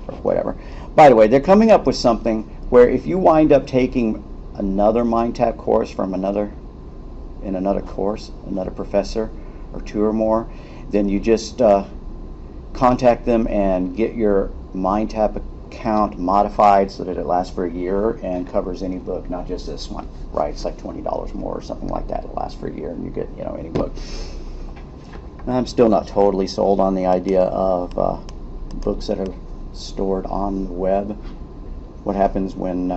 or whatever. By the way, they're coming up with something where if you wind up taking another Mindtap course from another course, another professor or two or more, then you just contact them and get your Mindtap account modified so that it lasts for a year and covers any book, not just this one, right? It's like $20 more or something like that. It lasts for a year and you get, any book. I'm still not totally sold on the idea of books that are stored on the web. What happens when,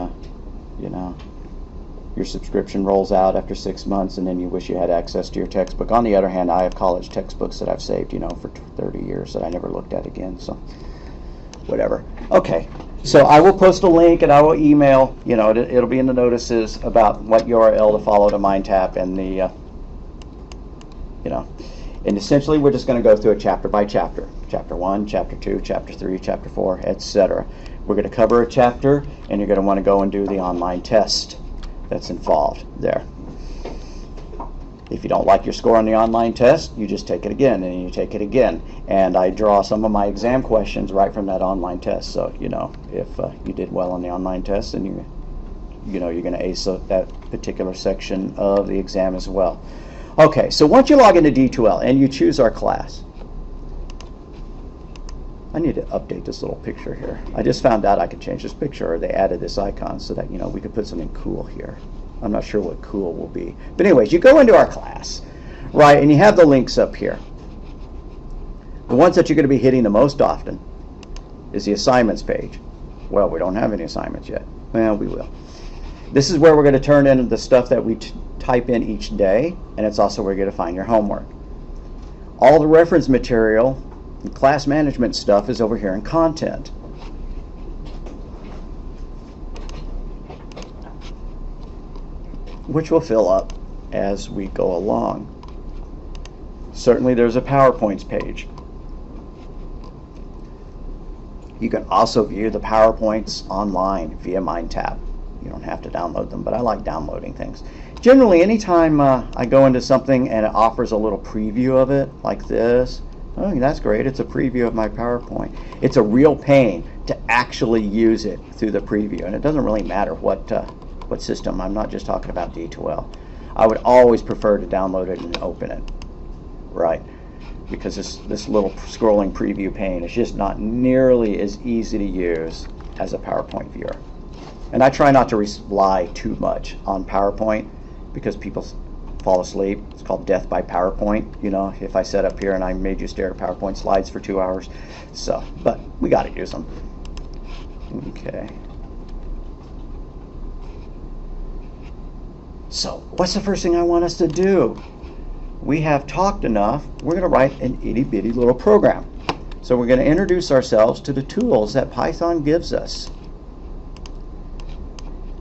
your subscription rolls out after 6 months and then you wish you had access to your textbook? On the other hand, I have college textbooks that I've saved, for 30 years that I never looked at again, so whatever. Okay, so I will post a link and I will email, it'll be in the notices about what URL to follow to Mindtap and the, and essentially we're just going to go through it chapter by chapter. Chapter 1, Chapter 2, Chapter 3, Chapter 4, etc. We're going to cover a chapter and you're going to want to go and do the online test that's involved there. If you don't like your score on the online test, you just take it again, and you take it again. And I draw some of my exam questions right from that online test. So, you know, if you did well on the online test, then you're going to ace that particular section of the exam as well. Okay, so once you log into D2L and you choose our class, I need to update this little picture here. I just found out I could change this picture, or they added this icon so that, you know, we could put something cool here. I'm not sure what cool will be. But anyways, you go into our class, right, and you have the links up here. The ones that you're going to be hitting the most often is the assignments page. Well, we don't have any assignments yet. Well, we will. This is where we're going to turn in the stuff that we type in each day, and it's also where you're going to find your homework. All the reference material and class management stuff is over here in content. Which will fill up as we go along. Certainly there's a PowerPoints page. You can also view the PowerPoints online via Mindtap. You don't have to download them, but I like downloading things. Generally, anytime I go into something and it offers a little preview of it, like this, oh, that's great, it's a preview of my PowerPoint. It's a real pain to actually use it through the preview, and it doesn't really matter what system. I'm not just talking about D2L. I would always prefer to download it and open it, right? Because this little scrolling preview pane is just not nearly as easy to use as a PowerPoint viewer. And I try not to rely too much on PowerPoint because people fall asleep. It's called death by PowerPoint. You know, if I sat up here and I made you stare at PowerPoint slides for 2 hours. So, but we got to use them. Okay. So, what's the first thing I want us to do? We have talked enough. We're going to write an itty-bitty little program. So we're going to introduce ourselves to the tools that Python gives us.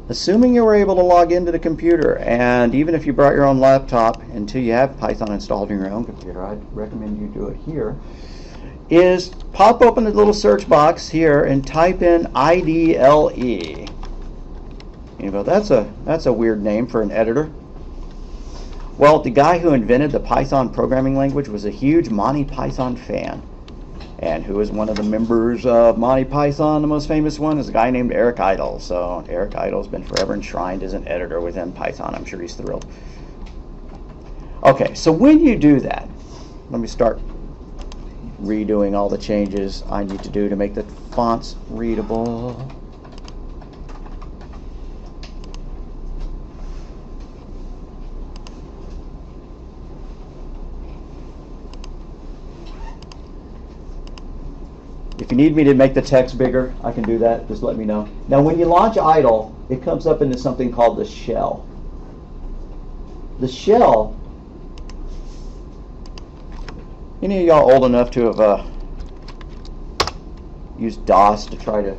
Assuming you were able to log into the computer, and even if you brought your own laptop until you have Python installed in your own computer, I'd recommend you do it here, is pop open the little search box here and type in IDLE. You go, that's a weird name for an editor. Well, the guy who invented the Python programming language was a huge Monty Python fan. And who is one of the members of Monty Python? The most famous one is a guy named Eric Idle. So Eric Idle's been forever enshrined as an editor within Python. I'm sure he's thrilled. Okay, so when you do that, let me start redoing all the changes I need to do to make the fonts readable. If you need me to make the text bigger, I can do that. Just let me know. Now, when you launch idle, it comes up into something called the shell. The shell, any of y'all old enough to have used DOS to try to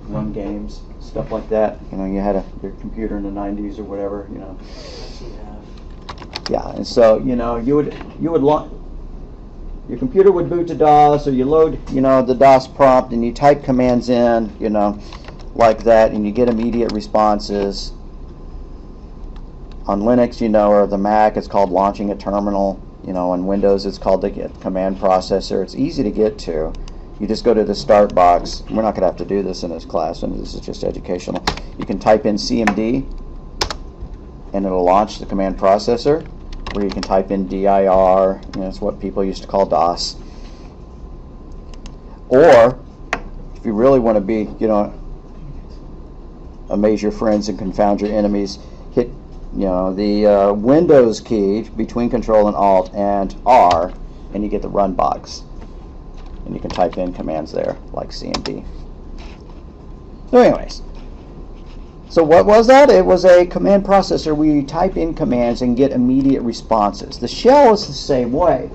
run games, stuff like that? You know, you had your computer in the 90s or whatever, you know. Yeah, and so, you know, you would launch. Your computer would boot to DOS, or you load, the DOS prompt, and you type commands in, like that, and you get immediate responses. On Linux, or the Mac, it's called launching a terminal. On Windows, it's called the command processor. It's easy to get to. You just go to the start box. We're not going to have to do this in this class, and this is just educational. You can type in CMD, and it'll launch the command processor. Where you can type in dir, that's what people used to call DOS. Or, if you really want to be, amaze your friends and confound your enemies, hit, the Windows key between Control and Alt and R, and you get the run box. And you can type in commands there, like CMD. So anyways. So what was that? It was a command processor where you type in commands and get immediate responses. The shell is the same way,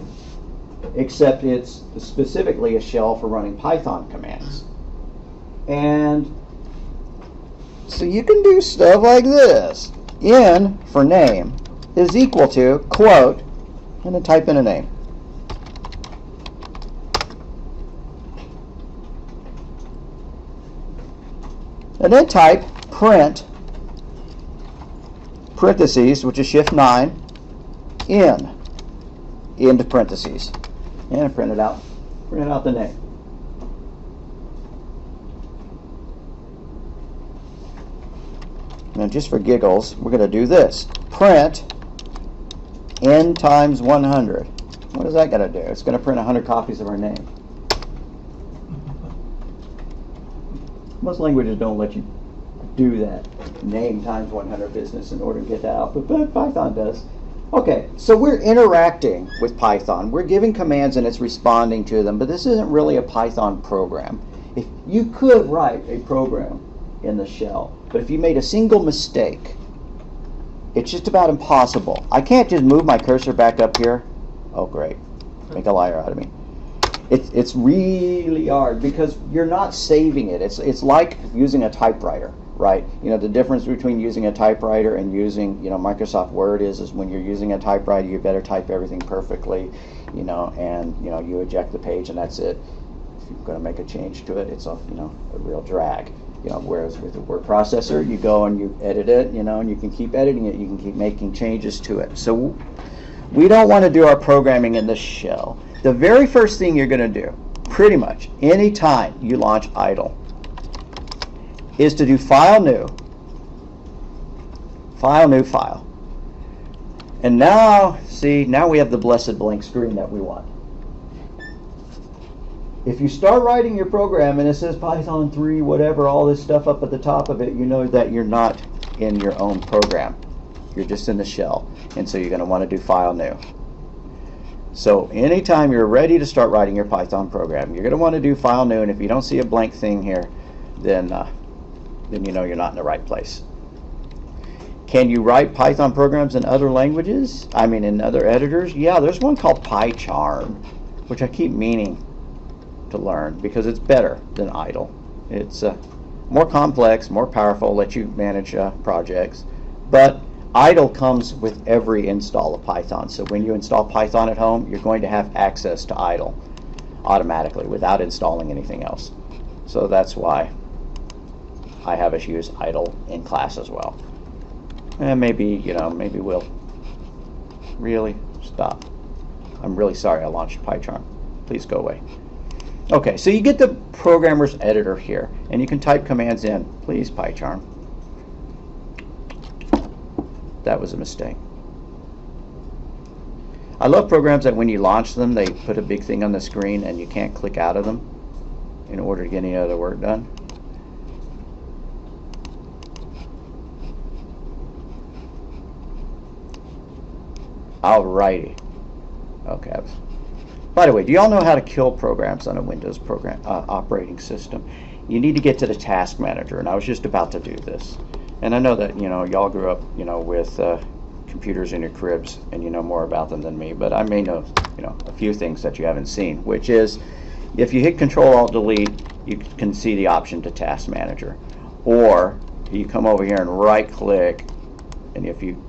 except it's specifically a shell for running Python commands. And so you can do stuff like this. In for name is equal to, quote, and then type in a name. And then type print, parentheses, which is shift 9, N into parentheses, and print it out the name. Now just for giggles, we're going to do this. Print N times 100. What is that going to do? It's going to print 100 copies of our name. Most languages don't let you do that name times 100 business in order to get that output, but Python does. Okay, so we're interacting with Python. We're giving commands and it's responding to them, but this isn't really a Python program. If you could write a program in the shell, but if you made a single mistake, it's just about impossible. I can't just move my cursor back up here. Oh great, make a liar out of me. It's really hard because you're not saving it. It's like using a typewriter, right? You know, the difference between using a typewriter and using, you know, Microsoft Word is when you're using a typewriter, you better type everything perfectly, you know, and, you know, you eject the page and that's it. If you're going to make a change to it, it's a, you know, a real drag. You know, whereas with the word processor, you go and you edit it, you know, and you can keep editing it, you can keep making changes to it. So we don't want to do our programming in the shell. The very first thing you're going to do, pretty much any time you launch idle, is to do file new, file. And now, see, now we have the blessed blank screen that we want. If you start writing your program and it says Python 3, whatever, all this stuff up at the top of it, you know that you're not in your own program. You're just in the shell. And so you're going to want to do file new. So anytime you're ready to start writing your Python program, you're going to want to do file new, and if you don't see a blank thing here, then you know you're not in the right place. Can you write Python programs in other languages? I mean, in other editors? Yeah, there's one called PyCharm, which I keep meaning to learn because it's better than idle. It's more complex, more powerful, lets you manage projects, but idle comes with every install of Python. So when you install Python at home, you're going to have access to idle automatically without installing anything else. So that's why I have us use idle in class as well. And maybe, you know, maybe we'll really stop. I'm really sorry I launched PyCharm. Please go away. Okay, so you get the programmer's editor here, and you can type commands in. Please, PyCharm. That was a mistake. I love programs that when you launch them, they put a big thing on the screen and you can't click out of them in order to get any other work done. Alrighty. Okay. By the way, do y'all know how to kill programs on a Windows program operating system? You need to get to the task manager, and I was just about to do this. And I know that, you know, y'all grew up, you know, with computers in your cribs, and you know more about them than me, but I may know, you know, a few things that you haven't seen, which is if you hit Control-Alt-Delete, you can see the option to Task Manager. Or you come over here and right-click, and if you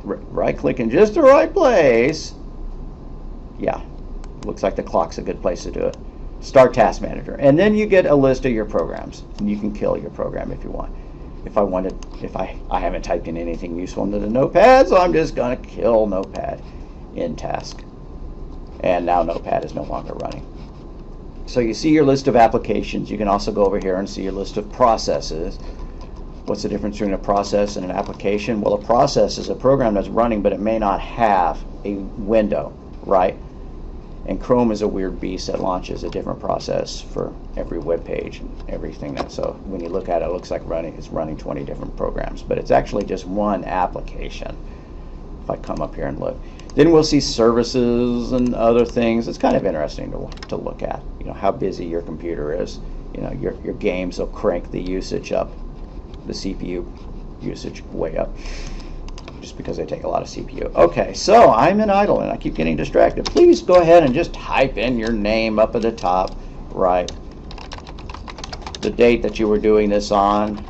right-click in just the right place, yeah, looks like the clock's a good place to do it. Start Task Manager, and then you get a list of your programs, and you can kill your program if you want. If I haven't typed in anything useful into the notepad, so I'm just going to kill notepad in task. And now notepad is no longer running. So you see your list of applications. You can also go over here and see your list of processes. What's the difference between a process and an application? Well, a process is a program that's running, but it may not have a window, right? And Chrome is a weird beast that launches a different process for every web page and everything. So when you look at it, it looks like it's running 20 different programs, but it's actually just one application. If I come up here and look, then we'll see services and other things. It's kind of interesting to look at. You know how busy your computer is. You know your games will crank the usage up, the CPU usage way up, just because they take a lot of CPU. Okay, so I'm in idle and I keep getting distracted. Please go ahead and just type in your name up at the top, right? The date that you were doing this on.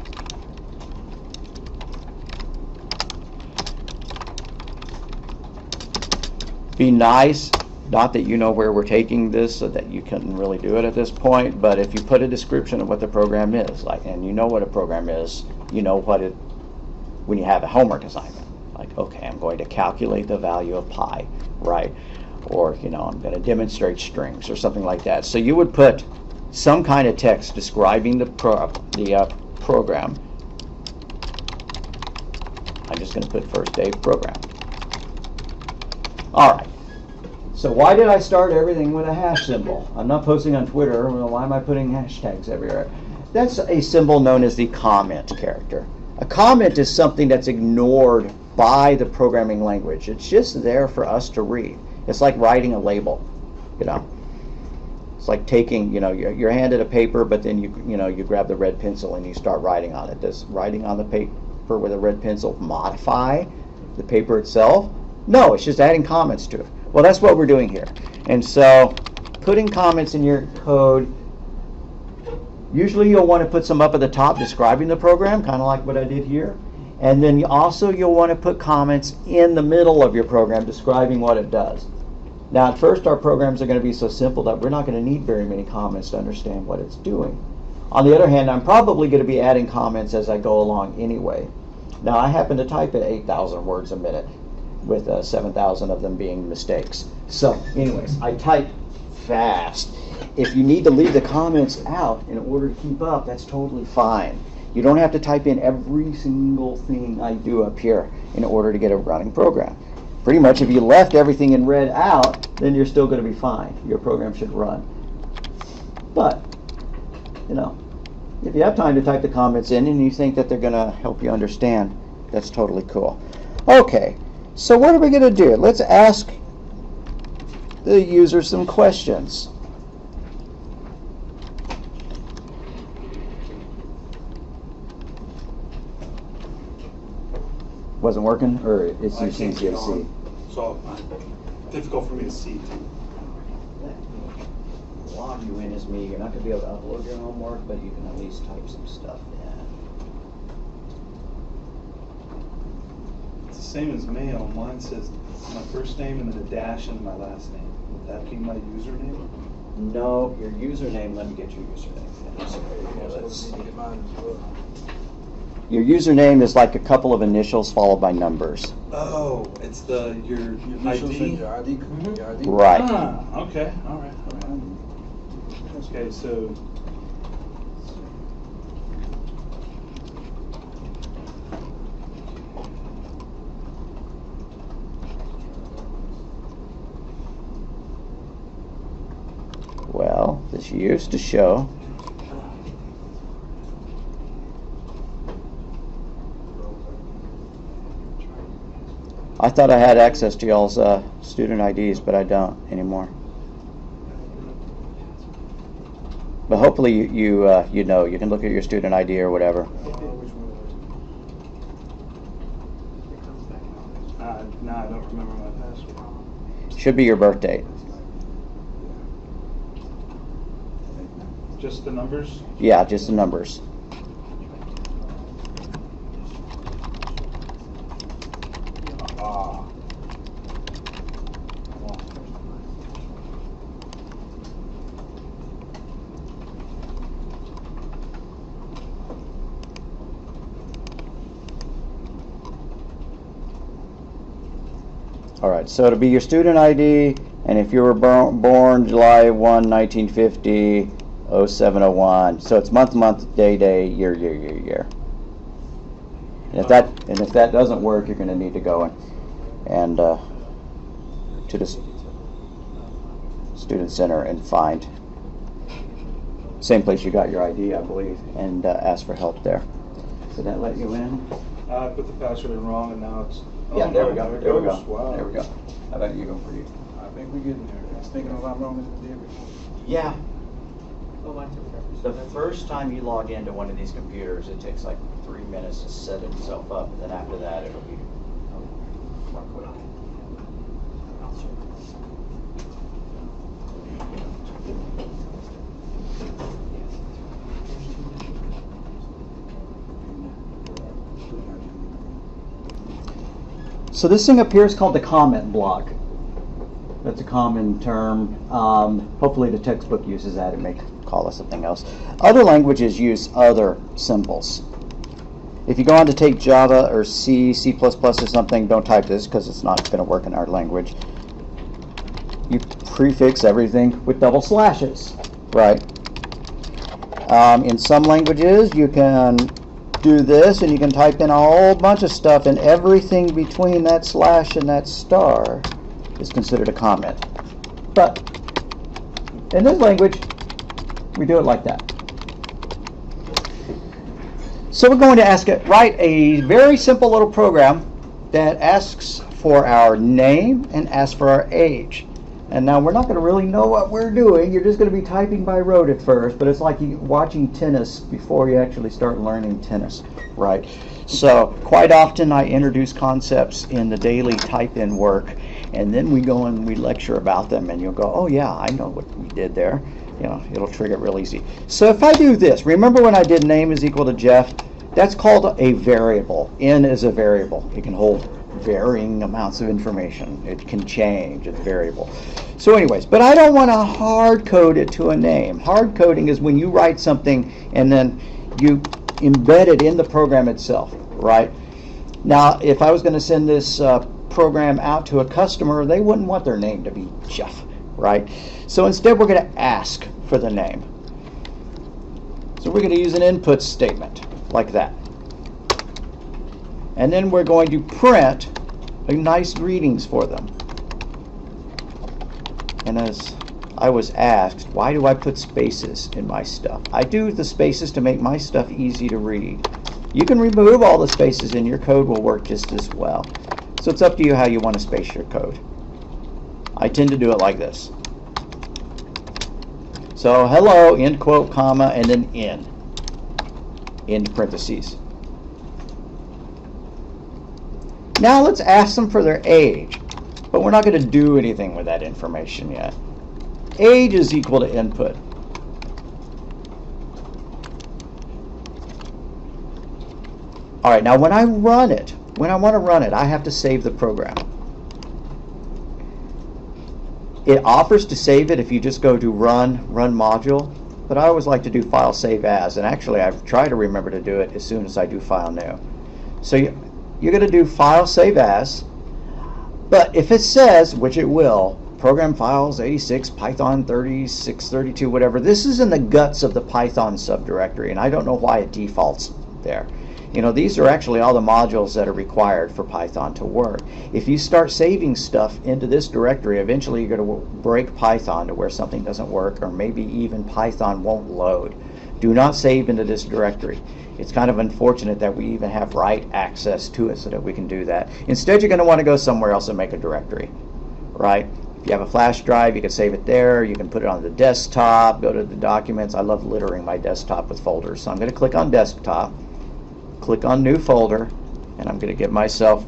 Be nice, not that you know where we're taking this so that you can really do it at this point, but if you put a description of what the program is, like, and you know what a program is, you know what it, when you have a homework assignment. Like, okay, I'm going to calculate the value of pi, right? Or, you know, I'm going to demonstrate strings or something like that. So you would put some kind of text describing the program. I'm just going to put first day program. All right. So why did I start everything with a hash symbol? I'm not posting on Twitter. Well, why am I putting hashtags everywhere? That's a symbol known as the comment character. A comment is something that's ignored by the programming language. It's just there for us to read. It's like writing a label, you know. It's like taking, you know, you're handed a paper, but then you grab the red pencil and you start writing on it. Does writing on the paper with a red pencil modify the paper itself? No, it's just adding comments to it. Well, that's what we're doing here. And so putting comments in your code, usually you'll want to put some up at the top describing the program, kind of like what I did here. And then you'll want to put comments in the middle of your program describing what it does. Now, at first, our programs are going to be so simple that we're not going to need very many comments to understand what it's doing. On the other hand, I'm probably going to be adding comments as I go along anyway. Now, I happen to type at 8,000 words a minute, with 7,000 of them being mistakes. So, anyways, I type fast. If you need to leave the comments out in order to keep up, that's totally fine. You don't have to type in every single thing I do up here in order to get a running program. Pretty much if you left everything in red out, then you're still going to be fine. Your program should run. But, you know, if you have time to type the comments in and you think that they're going to help you understand, that's totally cool. Okay, so what are we going to do? Let's ask the user some questions. Wasn't working, or it's using CFC? So difficult for me to see too. Log you in as me. You're not going to be able to upload your homework, but you can at least type some stuff in. It's the same as mail. Mine says my first name and then a dash and my last name. Would that be my username? No, your username. Let me get your username. Your username is like a couple of initials followed by numbers. Oh, it's your ID? Your ID. Your ID. Right. Ah, okay. All right. Okay, so well, this used to show. I thought I had access to y'all's student IDs, but I don't anymore. But hopefully you know, you can look at your student ID or whatever. no, I don't remember my password. Should be your birth date. Just the numbers? Yeah, just the numbers. All right, so it'll be your student ID, and if you were born July 1, 1950, 0701, so it's month, day, year. And if that doesn't work, you're going to need to go and to the student center and find same place you got your ID, I believe, and ask for help there. Did that let you in? I put the password in wrong, and now it's. Yeah, there we go. There we go. Wow. There we go. How about you go for you? I think we're getting there. I was thinking a lot wrong than we did before. Yeah. The first time you log into one of these computers, it takes like 3 minutes to set itself up, and then after that, it'll be more quick. So this thing up here is called the comment block. That's a common term. Hopefully the textbook uses that. It may call it something else. Other languages use other symbols. If you go on to take Java or C, C++ or something, don't type this because it's not going to work in our language. You prefix everything with double slashes, right? In some languages, you can do this, and you can type in a whole bunch of stuff, and everything between that slash and that star is considered a comment. But in this language, we do it like that. So we're going to write a very simple little program that asks for our name and asks for our age. And now we're not going to really know what we're doing. You're just going to be typing by rote at first, but it's like you watching tennis before you actually start learning tennis, right? So quite often I introduce concepts in the daily type-in work, and then we go and we lecture about them, and you'll go, oh yeah, I know what we did there. You know, it'll trigger it real easy. So if I do this, remember when I did name is equal to Jeff? That's called a variable. N is a variable. It can hold varying amounts of information. It can change. It's variable. So anyways, but I don't want to hard code it to a name. Hard coding is when you write something and then you embed it in the program itself, right? Now, if I was going to send this program out to a customer, they wouldn't want their name to be Jeff, right? So instead, we're going to ask for the name. So we're going to use an input statement like that. And then we're going to print nice readings for them. And as I was asked, why do I put spaces in my stuff? I do the spaces to make my stuff easy to read. You can remove all the spaces and your code will work just as well. So it's up to you how you want to space your code. I tend to do it like this. So hello, end quote, comma, and then end parentheses. Now let's ask them for their age, but we're not going to do anything with that information yet. Age is equal to input. All right, now when I want to run it, I have to save the program. It offers to save it if you just go to run module, but I always like to do file save as, and actually I've tried to remember to do it as soon as I do file new. So you're going to do file save as, but if it says, which it will, program files 86, Python 36, 32, whatever, this is in the guts of the Python subdirectory, and I don't know why it defaults there. You know, these are actually all the modules that are required for Python to work. If you start saving stuff into this directory, eventually you're going to break Python to where something doesn't work, or maybe even Python won't load. Do not save into this directory. It's kind of unfortunate that we even have write access to it so that we can do that. Instead, you're going to want to go somewhere else and make a directory, right? If you have a flash drive, you can save it there. You can put it on the desktop, go to the documents. I love littering my desktop with folders. So I'm going to click on desktop, click on new folder, and I'm going to get myself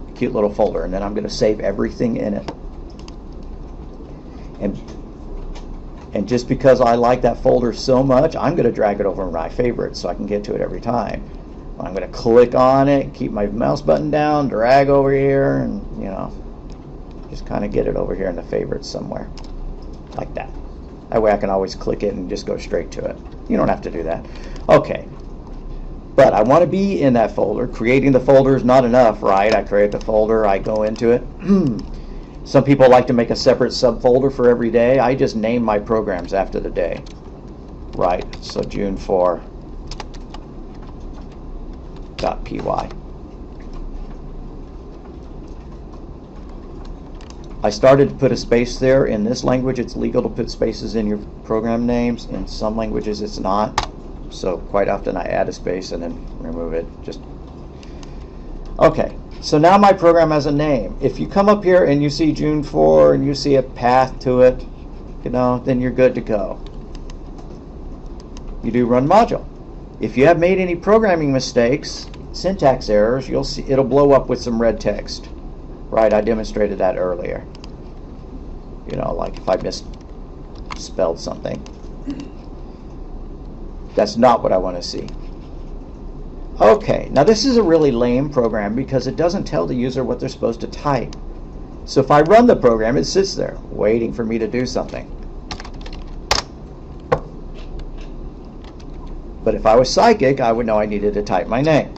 a cute little folder, and then I'm going to save everything in it. And just because I like that folder so much, I'm going to drag it over in my favorites so I can get to it every time. I'm going to click on it, keep my mouse button down, drag over here, and you know, just kind of get it over here in the favorites somewhere, like that. That way I can always click it and just go straight to it. You don't have to do that. Okay. But I want to be in that folder. Creating the folder is not enough, right? I create the folder, I go into it. Some people like to make a separate subfolder for every day. I just name my programs after the day. Right, so June 4.py. I started to put a space there. In this language, it's legal to put spaces in your program names. In some languages, it's not. So quite often I add a space and then remove it. Okay. So now my program has a name. If you come up here and you see June 4 and you see a path to it, you know, then you're good to go. You do run module. If you have made any programming mistakes, syntax errors, you'll see it'll blow up with some red text. Right, I demonstrated that earlier. You know, like if I misspelled something. That's not what I want to see. Okay, now this is a really lame program because it doesn't tell the user what they're supposed to type. So if I run the program, it sits there waiting for me to do something. But if I was psychic, I would know I needed to type my name.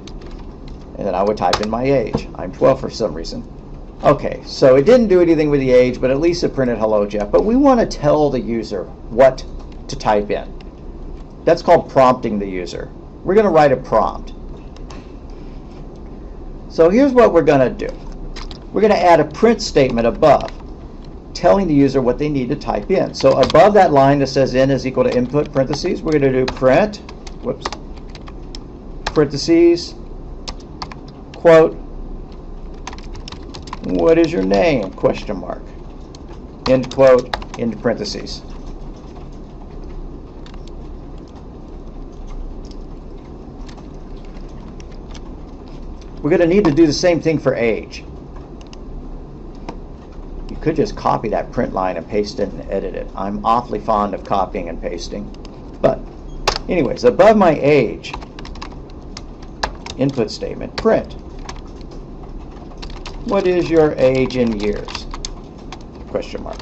And then I would type in my age. I'm 12 for some reason. Okay, so it didn't do anything with the age, but at least it printed hello, Jeff. But we want to tell the user what to type in. That's called prompting the user. We're going to write a prompt. So here's what we're going to do. We're going to add a print statement above, telling the user what they need to type in. So above that line that says n is equal to input parentheses, we're going to do print, parentheses, quote, what is your name, question mark, end quote, end parentheses. We're going to need to do the same thing for age. You could just copy that print line and paste it and edit it. I'm awfully fond of copying and pasting. But anyways, above my age, input statement, print. What is your age in years? Question mark.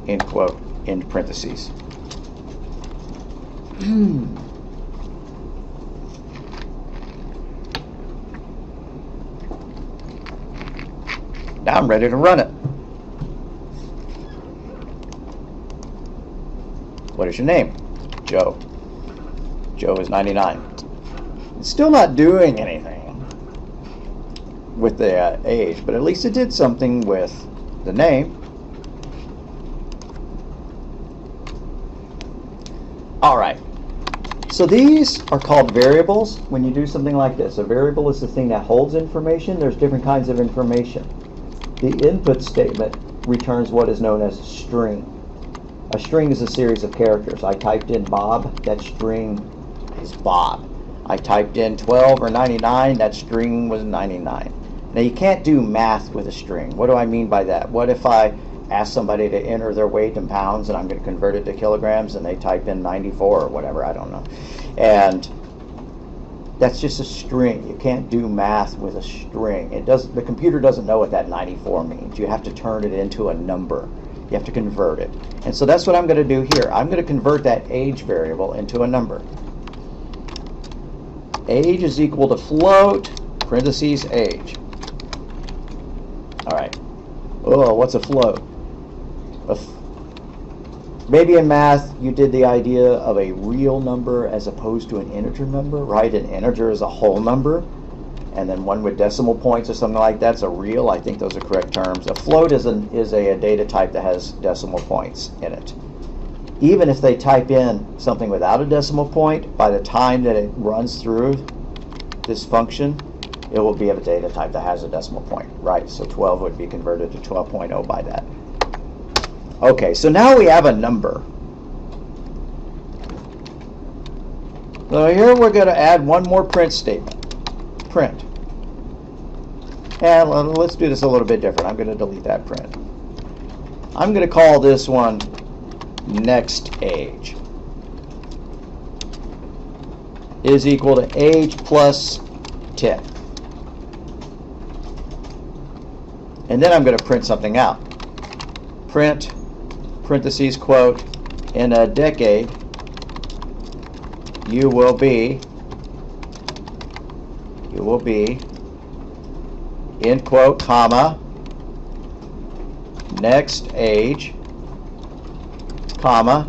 End quote, end parentheses. Now I'm ready to run it. What is your name? Joe. Joe is 99. It's still not doing anything with the age, but at least it did something with the name. All right. So these are called variables when you do something like this. A variable is the thing that holds information. There's different kinds of information. The input statement returns what is known as a string. A string is a series of characters. I typed in Bob, that string is Bob. I typed in 12 or 99, that string was 99. Now you can't do math with a string. What do I mean by that? What if I ask somebody to enter their weight in pounds and I'm going to convert it to kilograms and they type in 94 or whatever, I don't know. And that's just a string. You can't do math with a string. The computer doesn't know what that 94 means. You have to turn it into a number. You have to convert it. And so that's what I'm going to do here. I'm going to convert that age variable into a number. Age is equal to float, parentheses, age. All right. Oh, what's a float? Maybe in math you did the idea of a real number as opposed to an integer number, right? An integer is a whole number, and then one with decimal points or something like that's a real. I think those are correct terms. A float is a data type that has decimal points in it. Even if they type in something without a decimal point, by the time that it runs through this function, it will be of a data type that has a decimal point, right? So 12 would be converted to 12.0 by that. Okay, so now we have a number. So here we're going to add one more print statement. Print. And let's do this a little bit different. I'm going to delete that print. I'm going to call this one next age is equal to age plus 10. And then I'm going to print something out. Print, parentheses, quote, in a decade, you will be, end quote, comma, next age, comma,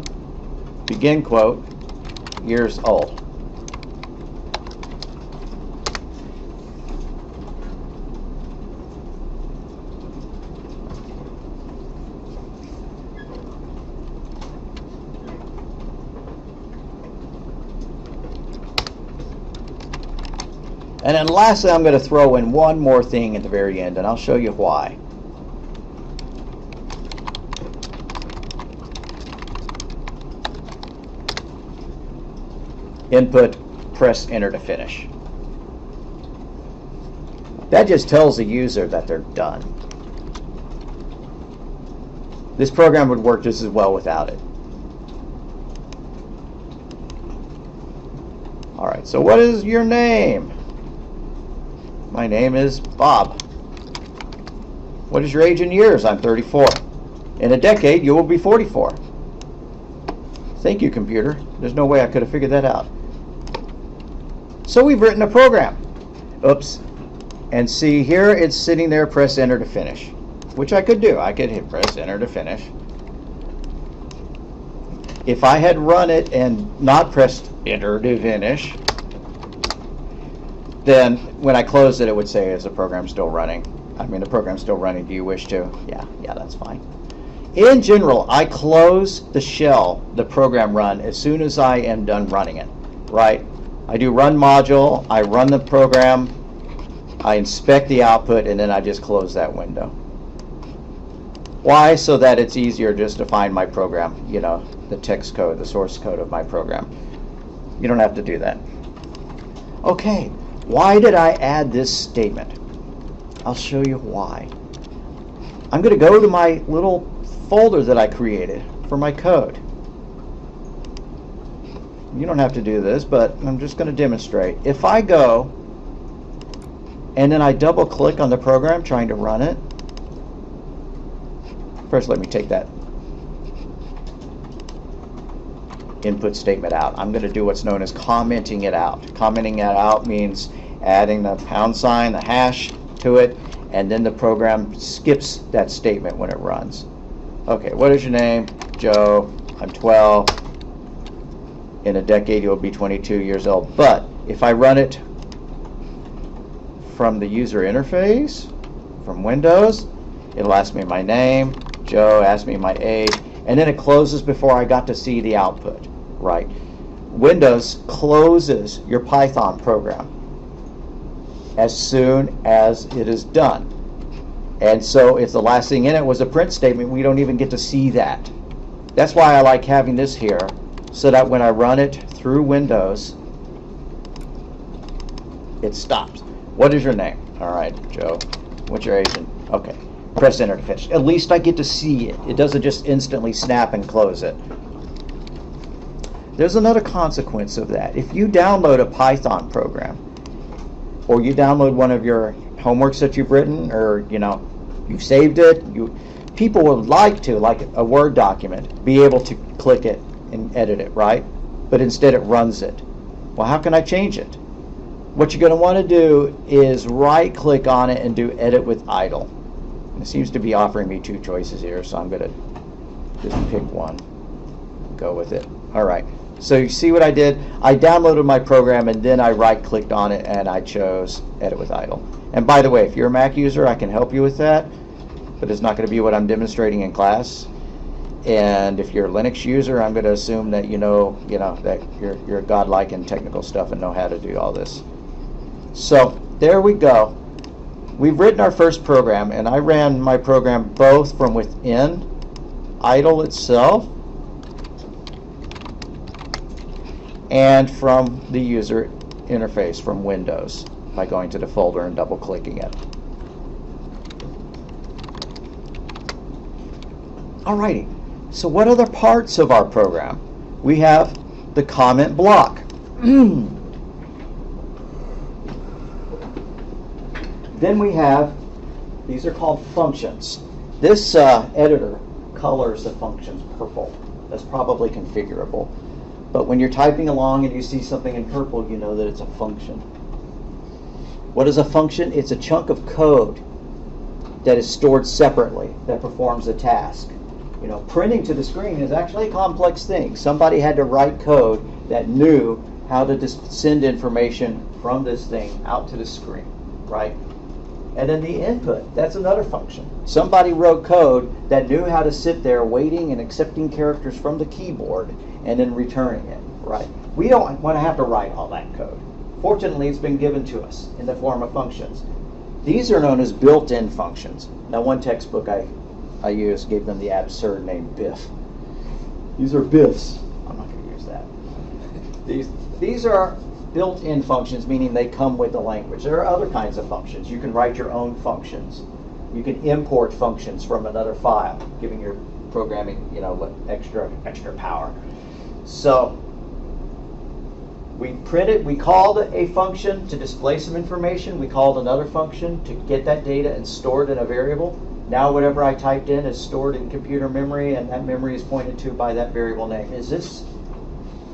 begin quote, years old. And then lastly, I'm going to throw in one more thing at the very end, and I'll show you why. Input, press enter to finish. That just tells the user that they're done. This program would work just as well without it. All right, so what is your name? My name is Bob. What is your age in years? I'm 34. In a decade, you will be 44. Thank you, computer. There's no way I could have figured that out. So we've written a program. Oops. And see here, it's sitting there, press enter to finish, which I could do. I could hit press enter to finish. If I had run it and not pressed enter to finish, then when I closed it, it would say, is the program still running? I mean, the program's still running. Do you wish to? Yeah, that's fine. In general, I close the shell, the program run, as soon as I am done running it, right? I do run module, I run the program, I inspect the output, and then I just close that window. Why? So that it's easier just to find my program, you know, the text code, the source code of my program. You don't have to do that. Okay, why did I add this statement? I'll show you why. I'm going to go to my little folder that I created for my code. You don't have to do this, but I'm just going to demonstrate. If I go and then I double click on the program trying to run it, first let me take that input statement out. I'm going to do what's known as commenting it out. Commenting it out means adding the £, the hash to it, and then the program skips that statement when it runs. Okay, what is your name? Joe. I'm 12. In a decade you'll be 22 years old. But if I run it from the user interface, from Windows, it'll ask me my name, Joe, ask me my age, and then it closes before I got to see the output, right? Windows closes your Python program as soon as it is done. And so if the last thing in it was a print statement, we don't even get to see that. That's why I like having this here, so that when I run it through Windows, it stops. What is your name? All right, Joe. What's your age? Okay. Press enter to finish. At least I get to see it. It doesn't just instantly snap and close it. There's another consequence of that. If you download a Python program, or you download one of your homeworks that you've written, or you've saved it, people would like to, like a Word document, be able to click it and edit it, right? But instead it runs it. Well, how can I change it? What you're going to want to do is right click on it and do edit with idle. And it seems to be offering me two choices here, so I'm going to just pick one, go with it. All right. So you see what I did? I downloaded my program and then I right clicked on it and I chose edit with idle. And by the way, if you're a Mac user, I can help you with that, but it's not going to be what I'm demonstrating in class. And if you're a Linux user, I'm going to assume that you know that you're godlike in technical stuff and know how to do all this. So there we go. We've written our first program, and I ran my program both from within idle itself and from the user interface from Windows by going to the folder and double clicking it. Alrighty, so what other parts of our program? We have the comment block. Then we have, these are called functions. This editor colors the functions purple. That's probably configurable. But when you're typing along and you see something in purple, you know that it's a function. What is a function? It's a chunk of code that is stored separately, that performs a task. Printing to the screen is actually a complex thing. Somebody had to write code that knew how to send information from this thing out to the screen, right? And then the input, that's another function. Somebody wrote code that knew how to sit there waiting and accepting characters from the keyboard and then returning it, right? We don't want to have to write all that code. Fortunately, it's been given to us in the form of functions. These are known as built-in functions. Now, one textbook I used gave them the absurd name Biff. These are Biffs. I'm not going to use that. These are built-in functions, meaning they come with the language. There are other kinds of functions. You can write your own functions. You can import functions from another file, giving your programming, extra power. So we called a function to display some information. We called another function to get that data and store it in a variable. Now whatever I typed in is stored in computer memory, and that memory is pointed to by that variable name. Is this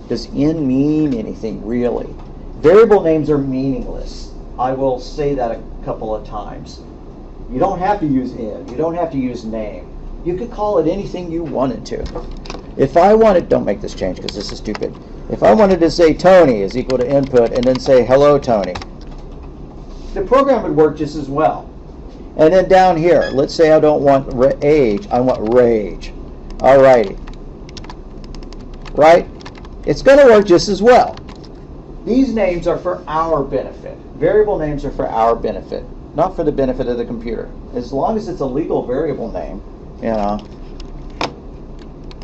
Does in mean anything really? Variable names are meaningless. I will say that a couple of times. You don't have to use in. You don't have to use name. You could call it anything you wanted to. If I wanted, don't make this change because this is stupid. If I wanted to say Tony is equal to input and then say hello Tony, the program would work just as well. And then down here, let's say I don't want age, I want rage. Alrighty. Right? It's going to work just as well. These names are for our benefit. Variable names are for our benefit, not for the benefit of the computer. As long as it's a legal variable name, you know,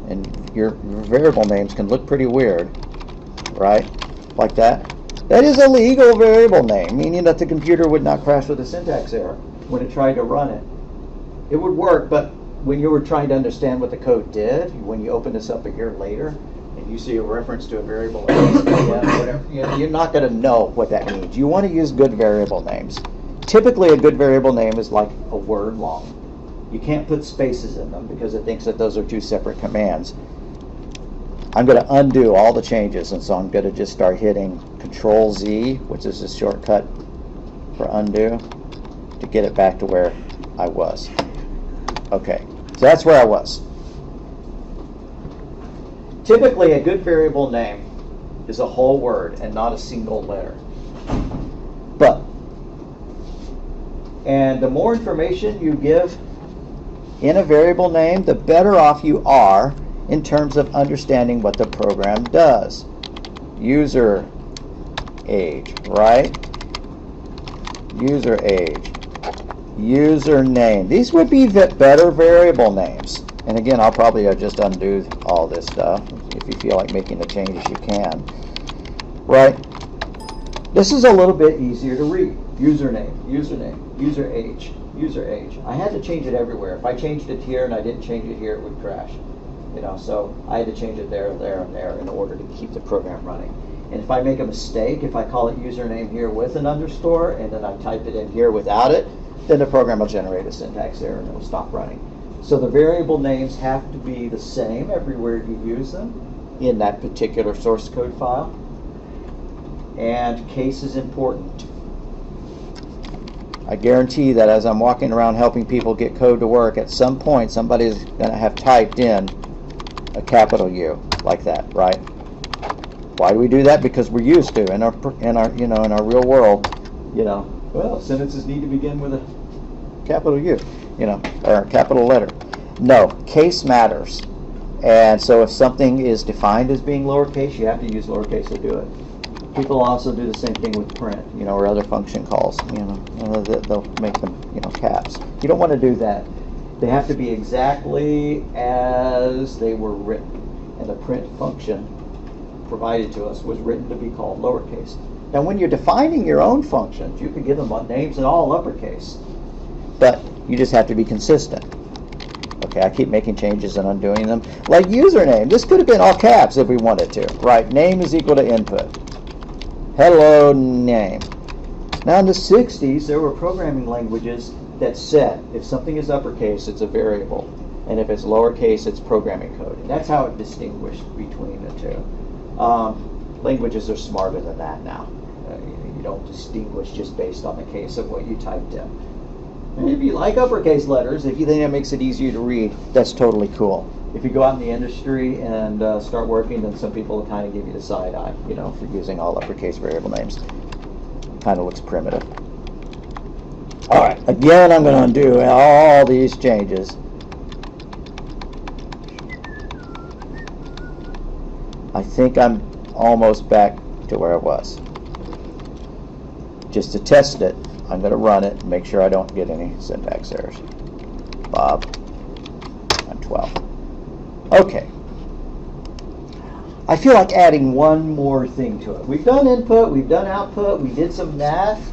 and your variable names can look pretty weird, right? Like that. That is a legal variable name, meaning that the computer would not crash with a syntax error when it tried to run it. It would work, but when you were trying to understand what the code did, when you open this up a year later, and you see a reference to a variable name, whatever, you're not going to know what that means. You want to use good variable names. Typically, a good variable name is like a word long. You can't put spaces in them because it thinks that those are two separate commands. I'm going to undo all the changes, and so I'm going to just start hitting Control-Z, which is a shortcut for undo, to get it back to where I was. Okay, so that's where I was. Typically, a good variable name is a whole word and not a single letter. And the more information you give in a variable name, the better off you are in terms of understanding what the program does. User age, right? User age. Username. These would be better variable names. And again, I'll probably just undo all this stuff. If you feel like making the changes, you can. Right? This is a little bit easier to read. Username, username, user age, user age. I had to change it everywhere. If I changed it here and I didn't change it here, it would crash. You know, so I had to change it there, there, and there in order to keep the program running. And if I make a mistake, if I call it username here with an underscore and then I type it in here without it, then the program will generate a syntax error and it will stop running. So the variable names have to be the same everywhere you use them in that particular source code file. And case is important. I guarantee that as I'm walking around helping people get code to work, at some point somebody's going to have typed in a capital U like that, right? Why do we do that? Because we're used to in our real world, well, sentences need to begin with a capital U, or a capital letter. No, case matters. And so if something is defined as being lowercase, you have to use lowercase to do it. People also do the same thing with print, or other function calls, they'll make them, caps. You don't want to do that. They have to be exactly as they were written. And the print function provided to us was written to be called lowercase. Now when you're defining your own functions, you can give them names in all uppercase. But you just have to be consistent. Okay, I keep making changes and undoing them. Like username, this could have been all caps if we wanted to. Right, name is equal to input. Hello, name. Now in the 60s, there were programming languages that said if something is uppercase, it's a variable. And if it's lowercase, it's programming code. And that's how it distinguished between the two. Languages are smarter than that now. You don't distinguish just based on the case of what you typed in. And if you like uppercase letters, if you think that makes it easier to read, that's totally cool. If you go out in the industry and start working, then some people will kind of give you the side eye, for using all uppercase variable names. Kind of looks primitive. All right, again, I'm going to undo all these changes. I think I'm almost back to where I was. Just to test it, I'm going to run it and make sure I don't get any syntax errors. Bob, I'm 12. Okay. I feel like adding one more thing to it. We've done input, we've done output, we did some math.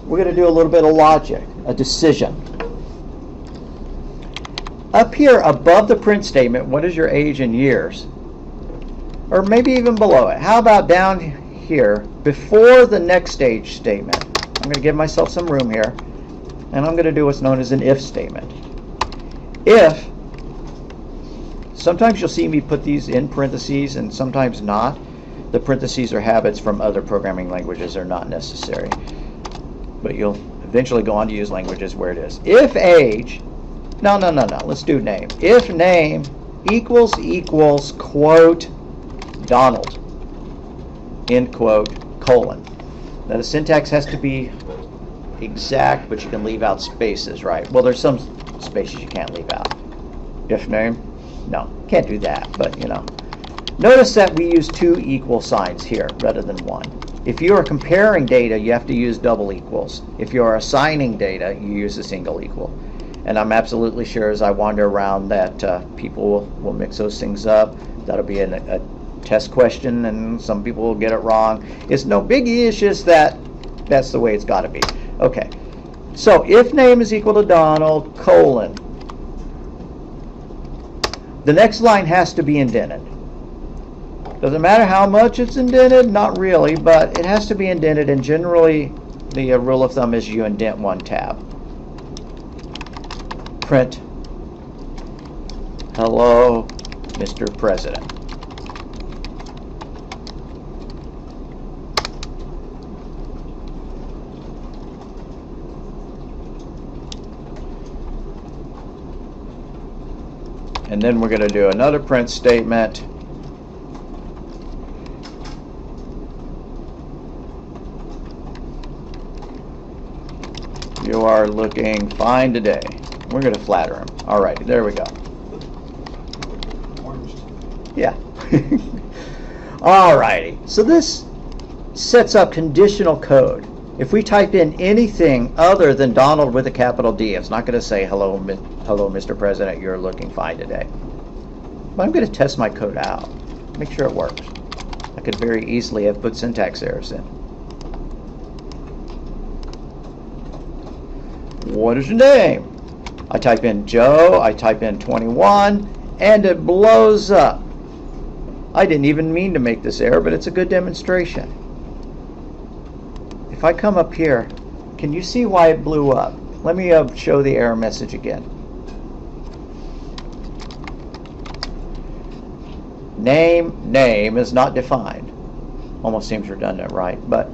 We're going to do a little bit of logic, a decision. Up here above the print statement, what is your age in years? Or maybe even below it. How about down here, before the next stage statement? I'm going to give myself some room here, and I'm going to do what's known as an if statement. If sometimes you'll see me put these in parentheses and sometimes not. The parentheses are habits from other programming languages. They're not necessary. But you'll eventually go on to use languages where it is. If age, no, let's do name. If name equals, quote, Donald, end quote, colon. Now the syntax has to be exact, but you can leave out spaces, right? Well, there's some spaces you can't leave out. If name, no, can't do that, but you know. Notice that we use 2 equal signs here rather than 1. If you are comparing data, you have to use double equals. If you are assigning data, you use a single equal. And I'm absolutely sure as I wander around that people will mix those things up. That'll be a test question, and some people will get it wrong. It's no biggie, it's just that that's the way it's got to be. Okay, so if name is equal to Donald, colon. The next line has to be indented. Doesn't matter how much it's indented, not really, but it has to be indented, and generally the rule of thumb is you indent 1 tab. Print, hello, Mr. President. And then we're going to do another print statement. You are looking fine today. We're going to flatter him. All right, there we go. Yeah. All righty. So this sets up conditional code. If we type in anything other than Donald with a capital D, it's not going to say, hello, Mr. President, you're looking fine today. But I'm going to test my code out, make sure it works. I could very easily have put syntax errors in. What is your name? I type in Joe, I type in 21, and it blows up. I didn't even mean to make this error, but it's a good demonstration. If I come up here, can you see why it blew up? Let me show the error message again. Name is not defined. Almost seems redundant, right? But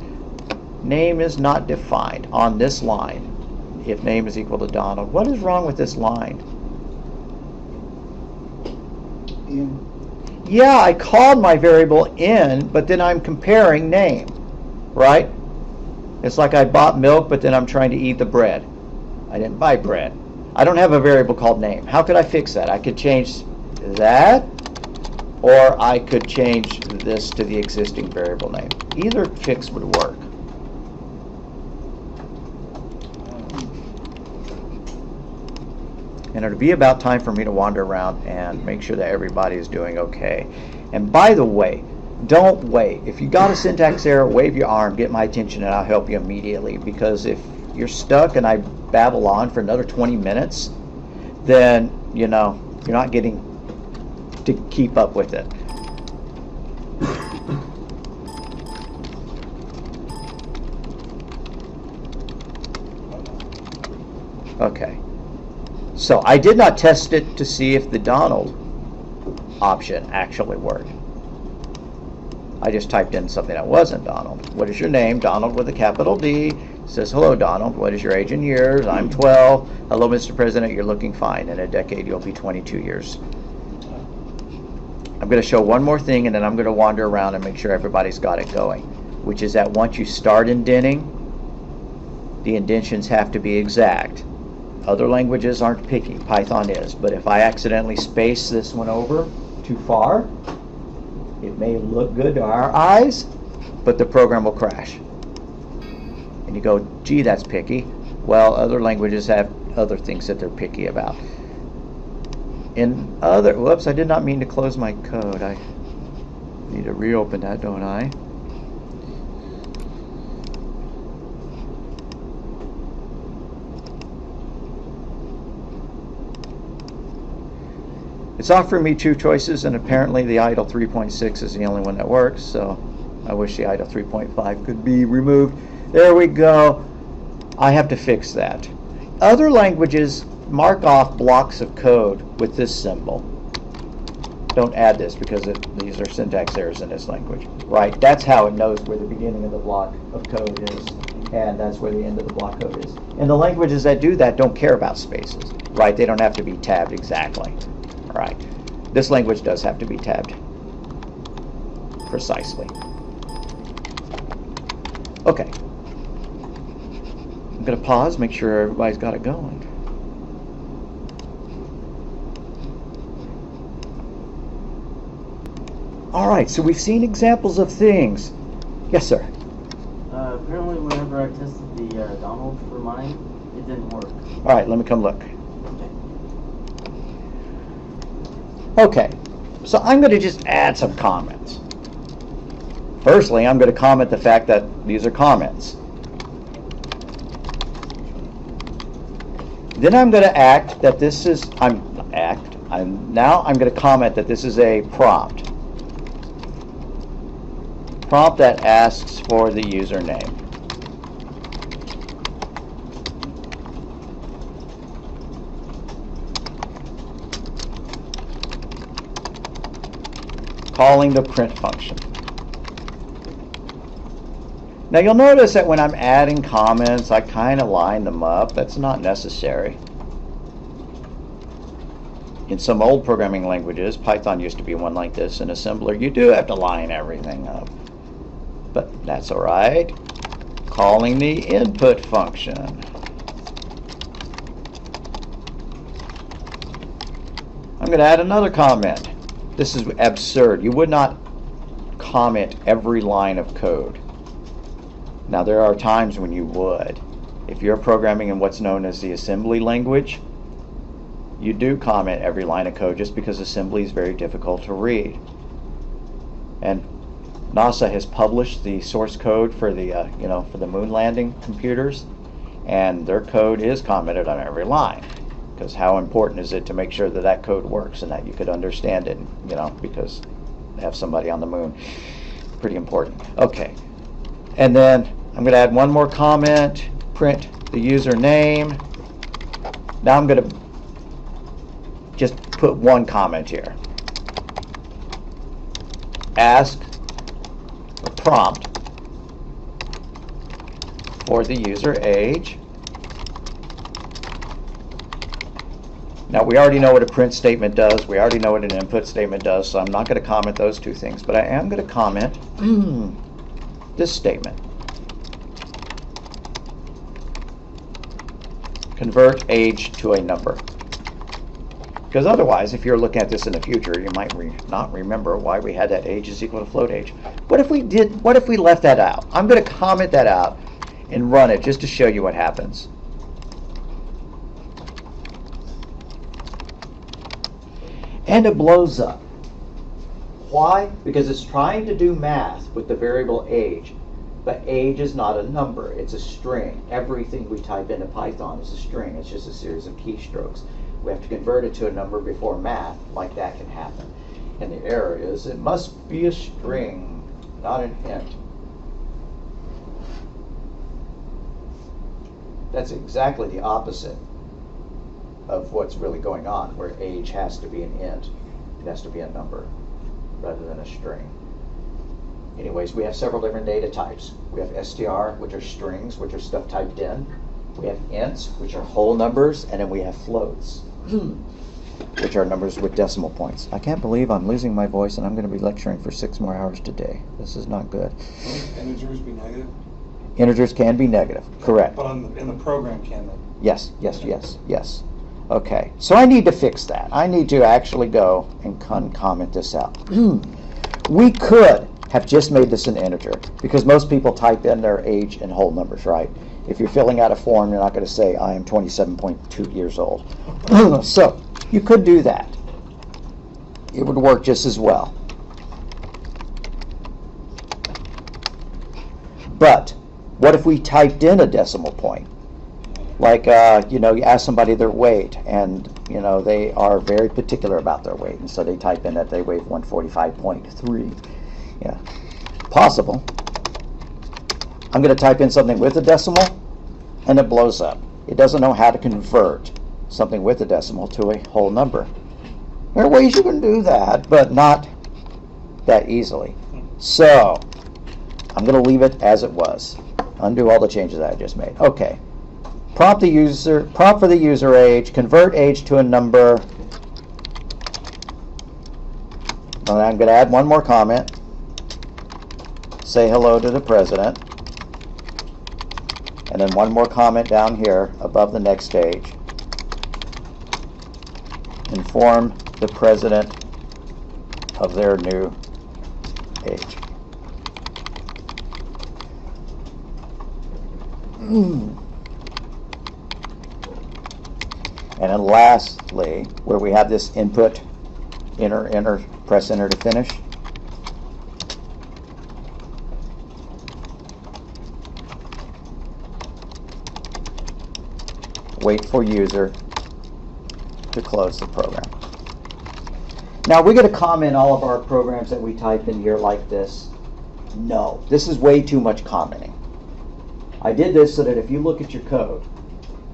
name is not defined on this line. If name is equal to Donald. What is wrong with this line? In. Yeah, I called my variable in, but then I'm comparing name, right? It's like I bought milk, but then I'm trying to eat the bread. I didn't buy bread. I don't have a variable called name. How could I fix that? I could change that, or I could change this to the existing variable name. Either fix would work. And it'll be about time for me to wander around and make sure that everybody is doing okay. And by the way, don't wait. If you got a syntax error, wave your arm, get my attention, and I'll help you immediately. Because if you're stuck and I babble on for another 20 minutes, then, you know, you're not getting to keep up with it. Okay. So I did not test it to see if the Donald option actually worked. I just typed in something that wasn't Donald. What is your name? Donald with a capital D. It says, hello, Donald. What is your age in years? I'm 12. Hello, Mr. President. You're looking fine. In a decade, you'll be 22 years. I'm going to show one more thing, and then I'm going to wander around and make sure everybody's got it going, which is that once you start indenting, the indentions have to be exact. Other languages aren't picky. Python is. But if I accidentally space this one over too far, it may look good to our eyes, but the program will crash. And you go, gee, that's picky. Well, other languages have other things that they're picky about. In other, whoops, I did not mean to close my code. I need to reopen that, don't I? It's offering me 2 choices, and apparently the idle 3.6 is the only one that works, so I wish the idle 3.5 could be removed. There we go. I have to fix that. Other languages mark off blocks of code with this symbol. don't add this because these are syntax errors in this language. Right, that's how it knows where the beginning of the block of code is, and that's where the end of the block code is. And the languages that do that don't care about spaces, right? They don't have to be tabbed exactly. Right. This language does have to be tabbed precisely. Okay. I'm going to pause, make sure everybody's got it going. All right, so we've seen examples of things. Yes, sir. Apparently, whenever I tested the Donald for mine, it didn't work. All right, let me come look. Okay, so I'm going to just add some comments. Firstly, I'm going to comment the fact that these are comments. Then I'm going to act that this is, now I'm going to comment that this is a prompt. Prompt that asks for the username. Calling the print function. Now you'll notice that when I'm adding comments, I kind of line them up. That's not necessary. In some old programming languages, Python used to be one like this, in assembler, you do have to line everything up. But that's all right. Calling the input function. I'm going to add another comment. This is absurd. You would not comment every line of code. Now there are times when you would. If you're programming in what's known as the assembly language, you do comment every line of code just because assembly is very difficult to read. And NASA has published the source code for the for the moon landing computers, and their code is commented on every line. Because how important is it to make sure that that code works and that you could understand it, because they have somebody on the moon. Pretty important. Okay. And then I'm going to add one more comment, print the username. Now I'm going to just put one comment here. Ask a prompt for the user age. Now we already know what a print statement does. We already know what an input statement does, so I'm not going to comment those two things. But I am going to comment this statement. Convert age to a number. Because otherwise, if you're looking at this in the future, you might not remember why we had that age is equal to float age. What if we left that out? I'm going to comment that out and run it just to show you what happens. And it blows up. Why? Because it's trying to do math with the variable age. But age is not a number, it's a string. Everything we type into Python is a string. It's just a series of keystrokes. We have to convert it to a number before math, like that can happen. And the error is it must be a string, not an int. That's exactly the opposite of what's really going on, where age has to be an int. It has to be a number rather than a string. Anyways, we have several different data types. We have str, which are strings, which are stuff typed in. We have ints, which are whole numbers, and then we have floats, which are numbers with decimal points. I can't believe I'm losing my voice and I'm going to be lecturing for 6 more hours today. This is not good. Will integers be negative? Integers can be negative, correct. But in the program, can they? Yes, yes, yes, yes. Okay, so I need to fix that. I need to actually go and comment this out. We could have just made this an integer, because most people type in their age in whole numbers, right? If you're filling out a form, you're not going to say, I am 27.2 years old. So, you could do that. It would work just as well. But, what if we typed in a decimal point? Like, you ask somebody their weight, and, they are very particular about their weight, and so they type in that they weigh 145.3. Yeah, possible. I'm going to type in something with a decimal, and it blows up. It doesn't know how to convert something with a decimal to a whole number. There are ways you can do that, but not that easily. So, I'm going to leave it as it was. Undo all the changes that I just made. Okay. Prompt for the user age, convert age to a number. And I'm going to add one more comment. Say hello to the president. And then one more comment down here above the next stage. Inform the president of their new age. And then lastly, where we have this input, enter, press enter to finish. Wait for user to close the program. Now we're going to comment all of our programs that we type in here like this. No, this is way too much commenting. I did this so that if you look at your code,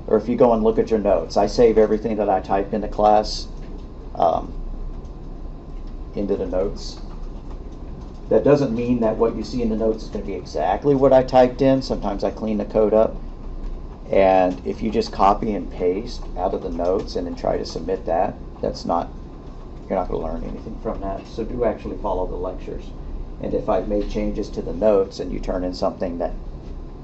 or if you go and look at your notes, I save everything that I type into class into the notes. That doesn't mean that what you see in the notes is going to be exactly what I typed in. Sometimes I clean the code up. And if you just copy and paste out of the notes and then try to submit that, you're not going to learn anything from that. So do actually follow the lectures. And if I've made changes to the notes and you turn in something that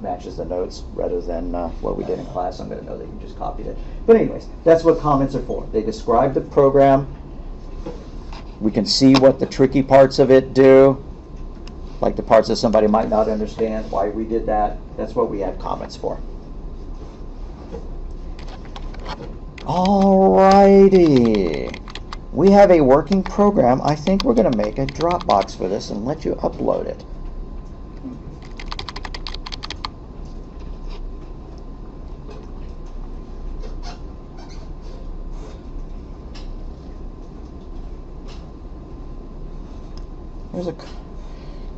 matches the notes rather than what we did in class, I'm going to know that you just copied it. But anyways, that's what comments are for. They describe the program. We can see what the tricky parts of it do, like the parts that somebody might not understand why we did that. That's what we have comments for. Alrighty. We have a working program. I think we're going to make a Dropbox for this and let you upload it.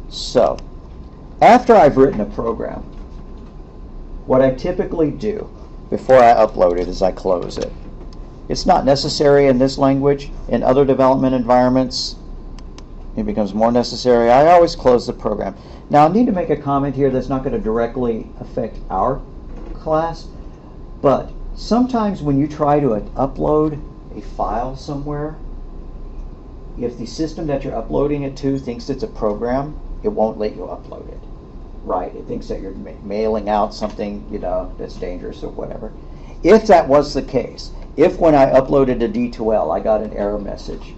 So, after I've written a program, what I typically do before I upload it is I close it. It's not necessary in this language. In other development environments, it becomes more necessary. I always close the program. Now, I need to make a comment here that's not going to directly affect our class, but sometimes when you try to upload a file somewhere, if the system that you're uploading it to thinks it's a program, it won't let you upload it. Right? It thinks that you're mailing out something, that's dangerous or whatever. If that was the case, if when I uploaded to D2L I got an error message,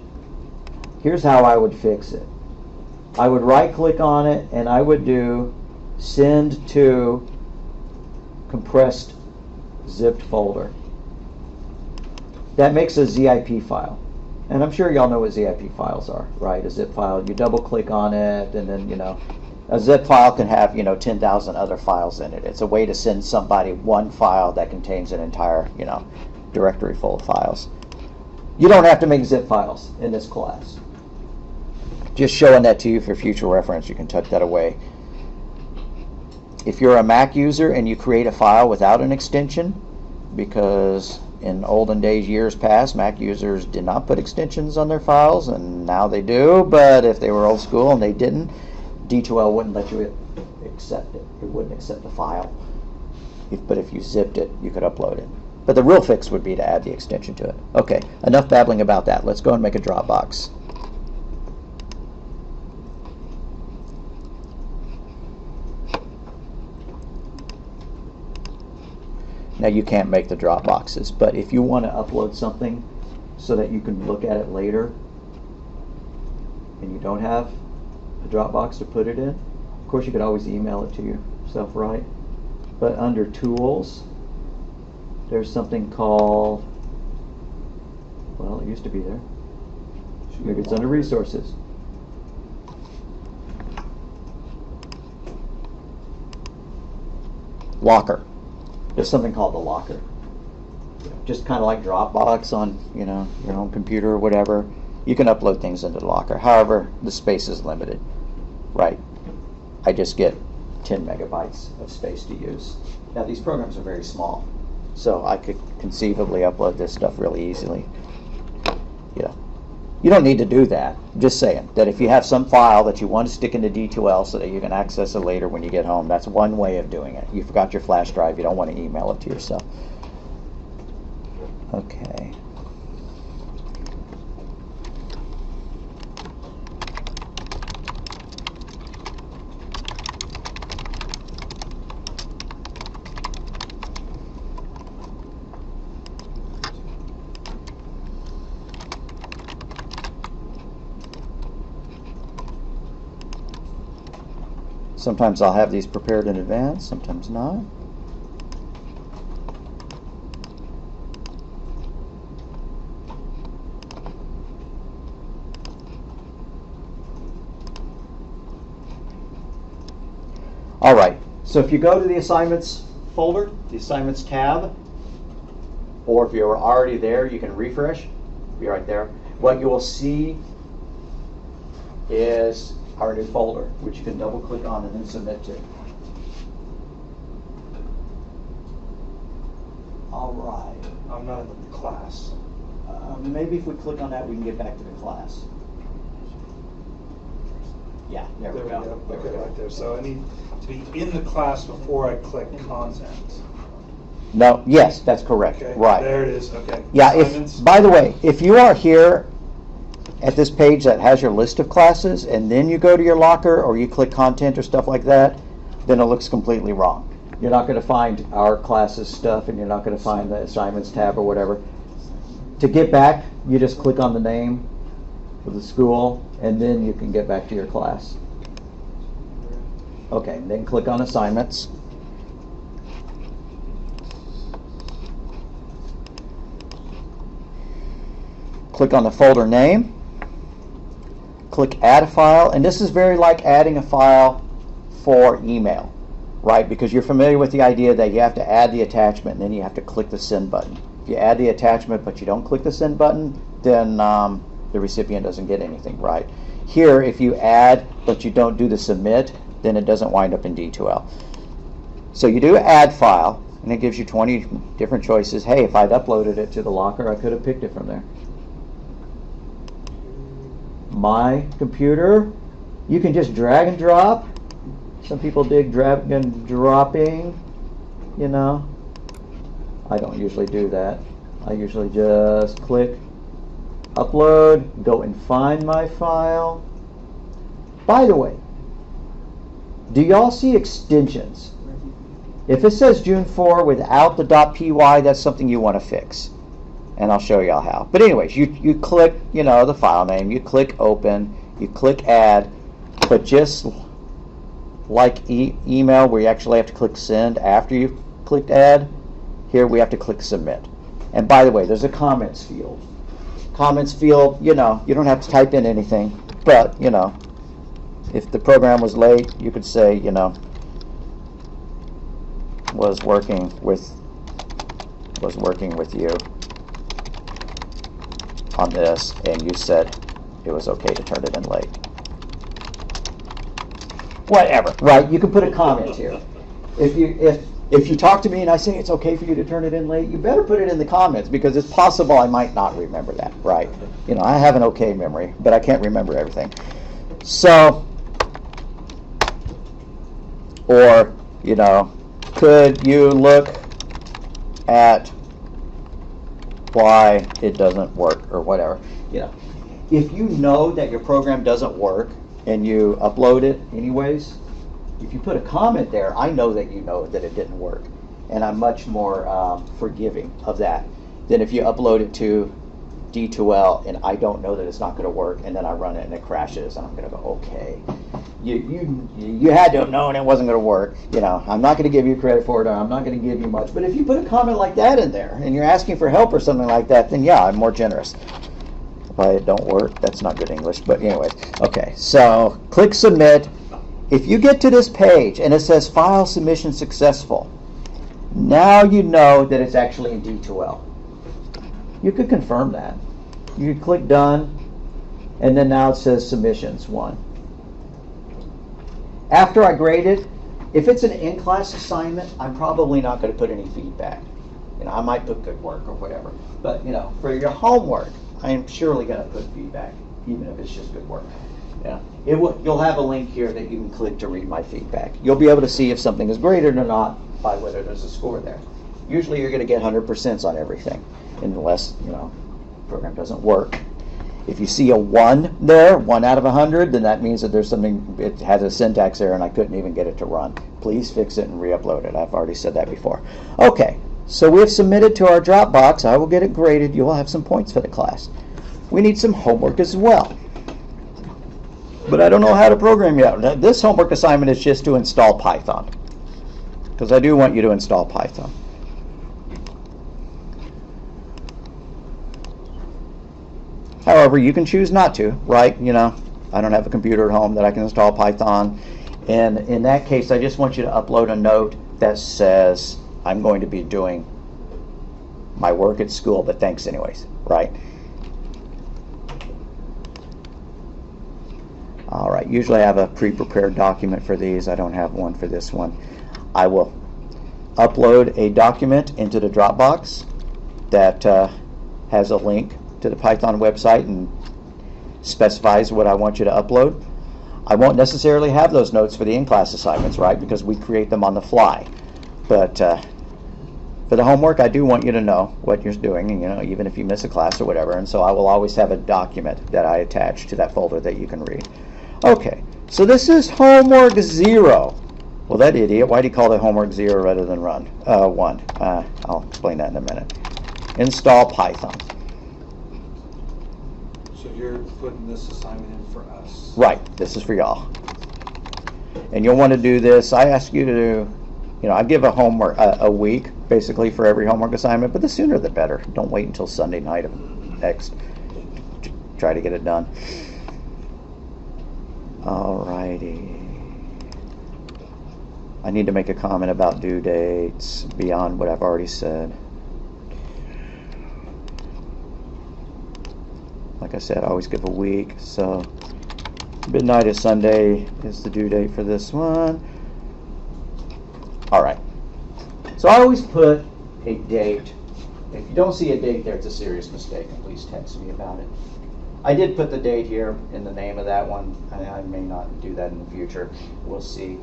here's how I would fix it. I would right-click on it and I would do send to compressed zipped folder. That makes a ZIP file. And I'm sure y'all know what ZIP files are, right? A zip file, you double-click on it, and then, a zip file can have, 10,000 other files in it. It's a way to send somebody one file that contains an entire, directory full of files. You don't have to make zip files in this class. Just showing that to you for future reference. You can tuck that away. If you're a Mac user and you create a file without an extension, because in olden days, years past, Mac users did not put extensions on their files, and now they do, but if they were old school and they didn't, D2L wouldn't let you accept it. It wouldn't accept the file. But if you zipped it, you could upload it. But the real fix would be to add the extension to it. Okay, enough babbling about that. Let's go and make a Dropbox. Now you can't make the Dropboxes, but if you want to upload something so that you can look at it later and you don't have a Dropbox to put it in, of course you could always email it to yourself, right? But under Tools, there's something called, well, it used to be there. Maybe it's under Resources. Locker. There's something called the Locker. Just kind of like Dropbox on, your home computer or whatever. You can upload things into the Locker. However, the space is limited, right? I just get 10 megabytes of space to use. Now, these programs are very small, so I could conceivably upload this stuff really easily. You don't need to do that. I'm just saying that if you have some file that you want to stick into D2L so that you can access it later when you get home, that's one way of doing it. You forgot your flash drive, you don't want to email it to yourself. Okay. Sometimes I'll have these prepared in advance, sometimes not. All right, so if you go to the assignments folder, the assignments tab, or if you're already there, you can refresh, be right there. What you will see is our new folder, which you can double click on and then submit to. All right. I'm not in the class. Maybe if we click on that, we can get back to the class. Yeah, there we go. There we Okay, go. right there. So I need to be in the class before I click content. No, yes, that's correct. Okay, Right. there it is. Okay. Yeah, Assignments. by the way, if you are here at this page that has your list of classes and then you go to your locker or you click content or stuff like that, then it looks completely wrong. You're not going to find our classes stuff and you're not going to find the assignments tab or whatever. To get back, you just click on the name of the school and then you can get back to your class. Okay, then click on assignments. Click on the folder name. Click add a file, and this is very like adding a file for email, right? Because you're familiar with the idea that you have to add the attachment and then you have to click the send button. If you add the attachment but you don't click the send button, then the recipient doesn't get anything, right? Here, if you add but you don't do the submit, then it doesn't wind up in D2L. So you do add file, and it gives you 20 different choices. Hey, if I'd uploaded it to the locker, I could have picked it from there. My computer, you can just drag and drop. Some people dig drag and dropping, you know. I don't usually do that. I usually just click upload, go and find my file. By the way, do y'all see extensions? If it says June 4 without the .py, that's something you want to fix. And I'll show y'all how. But anyways, you click, you know, the file name, you click open, you click add, but just like email where you actually have to click send after you've clicked add, here we have to click submit. And by the way, there's a comments field. Comments field, you know, you don't have to type in anything, but, you know, if the program was late, you could say, you know, was working with you on this, and you said it was okay to turn it in late. Whatever, right? You can put a comment here. If you talk to me and I say it's okay for you to turn it in late, you better put it in the comments because it's possible I might not remember that, right? You know, I have an okay memory, but I can't remember everything. So, or, you know, could you look at why it doesn't work or whatever? You know, if you know that your program doesn't work and you upload it anyways, if you put a comment there, I know that you know that it didn't work, and I'm much more forgiving of that than if you upload it to D2L and I don't know that it's not going to work, and then I run it and it crashes, and I'm going to go, okay, you had to have known it wasn't going to work. You know, I'm not going to give you credit for it, or I'm not going to give you much. But if you put a comment like that in there and you're asking for help or something like that, then yeah, I'm more generous. Why it don't work? That's not good English, but anyways, okay. So click submit. If you get to this page and it says file submission successful, now you know that it's actually in D2L. You could confirm that. You could click done, and then now it says submissions 1. After I grade it, if it's an in-class assignment, I'm probably not going to put any feedback. You know, I might put good work or whatever. But, you know, for your homework, I am surely going to put feedback, even if it's just good work. Yeah. You'll have a link here that you can click to read my feedback. You'll be able to see if something is graded or not by whether there's a score there. Usually you're going to get 100% on everything, unless, program doesn't work. If you see a 1 there, 1 out of 100, then that means that there's something, it has a syntax error and I couldn't even get it to run. Please fix it and re-upload it. I've already said that before. Okay, so we've submitted to our Dropbox. I will get it graded. You will have some points for the class. We need some homework as well. But I don't know how to program yet. This homework assignment is just to install Python, because I do want you to install Python. However, you can choose not to, right? I don't have a computer at home that I can install Python. And in that case, I just want you to upload a note that says, I'm going to be doing my work at school, but thanks anyways, right? All right, usually I have a pre-prepared document for these. I don't have one for this one. I will upload a document into the Dropbox that has a link to the Python website and specifies what I want you to upload. I won't necessarily have those notes for the in-class assignments, right, because we create them on the fly. But for the homework, I do want you to know what you're doing, even if you miss a class or whatever. And so I will always have a document that I attach to that folder that you can read. Okay, so this is homework 0. Well, that idiot, why do you call it homework 0 rather than 1? I'll explain that in a minute. Install Python. So you're putting this assignment in for us? Right, this is for y'all. And you'll want to do this. I ask you to do, I give a homework a week basically for every homework assignment, but the sooner the better. Don't wait until Sunday night of next to try to get it done. Alrighty. I need to make a comment about due dates beyond what I've already said. Like I said, I always give a week, so midnight of Sunday is the due date for this one. Alright. So I always put a date. If you don't see a date there, it's a serious mistake, and please text me about it. I did put the date here in the name of that one. I may not do that in the future. We'll see.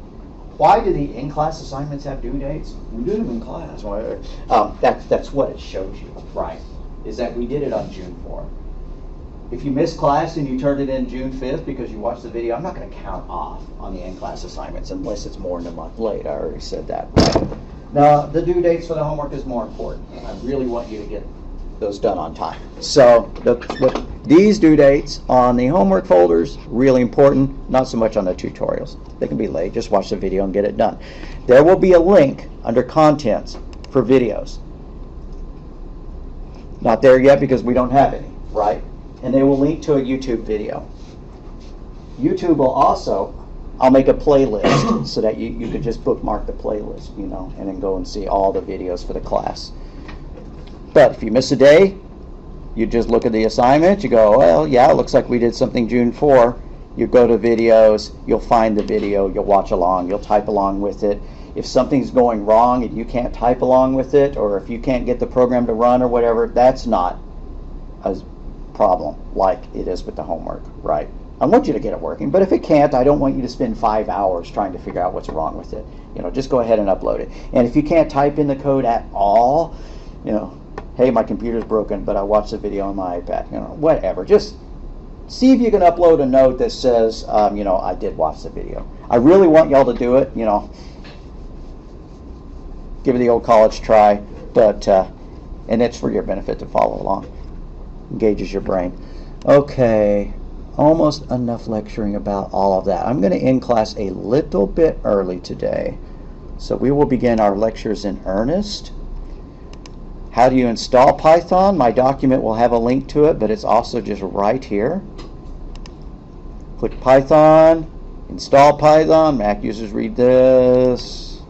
Why do the in-class assignments have due dates? We did them in class. That's what it shows you, right? Is that we did it on June 4th. If you missed class and you turned it in June 5th because you watched the video, I'm not going to count off on the in-class assignments unless it's more than a month late. I already said that. Now, the due dates for the homework is more important. I really want you to get those done on time. So these due dates on the homework folders, really important, not so much on the tutorials. They can be late. Just watch the video and get it done. There will be a link under contents for videos. Not there yet because we don't have any, right? And they will link to a YouTube video. YouTube will also, I'll make a playlist so that you could just bookmark the playlist, and then go and see all the videos for the class. But if you miss a day, you just look at the assignment, you go, well, yeah, it looks like we did something June 4. You go to videos, you'll find the video, you'll watch along, you'll type along with it. If something's going wrong and you can't type along with it, or if you can't get the program to run or whatever, that's not a problem like it is with the homework, right? I want you to get it working, but if it can't, I don't want you to spend 5 hours trying to figure out what's wrong with it. Just go ahead and upload it. And if you can't type in the code at all, hey, my computer's broken, but I watched the video on my iPad, whatever. Just see if you can upload a note that says, I did watch the video. I really want y'all to do it, give it the old college try, but, and it's for your benefit to follow along. Engages your brain. Okay, almost enough lecturing about all of that. I'm going to end class a little bit early today, so we will begin our lectures in earnest. How do you install Python? My document will have a link to it, but it's also just right here. Click Python, install Python. Mac users read this.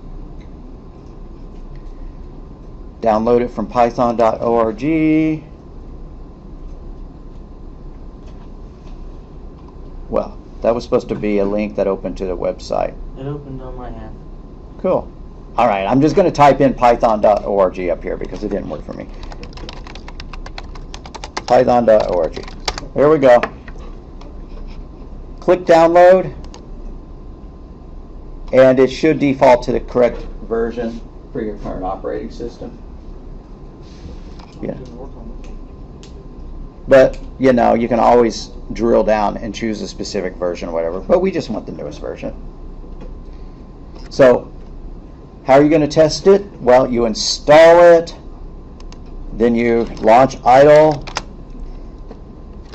Download it from python.org. Well, that was supposed to be a link that opened to the website. It opened on my hand. Cool. All right, I'm just going to type in python.org up here because it didn't work for me. python.org. Here we go. Click download, and it should default to the correct version for your current operating system. Yeah. But, you know, you can always drill down and choose a specific version or whatever, but we just want the newest version. So, how are you going to test it? Well, you install it, then you launch idle.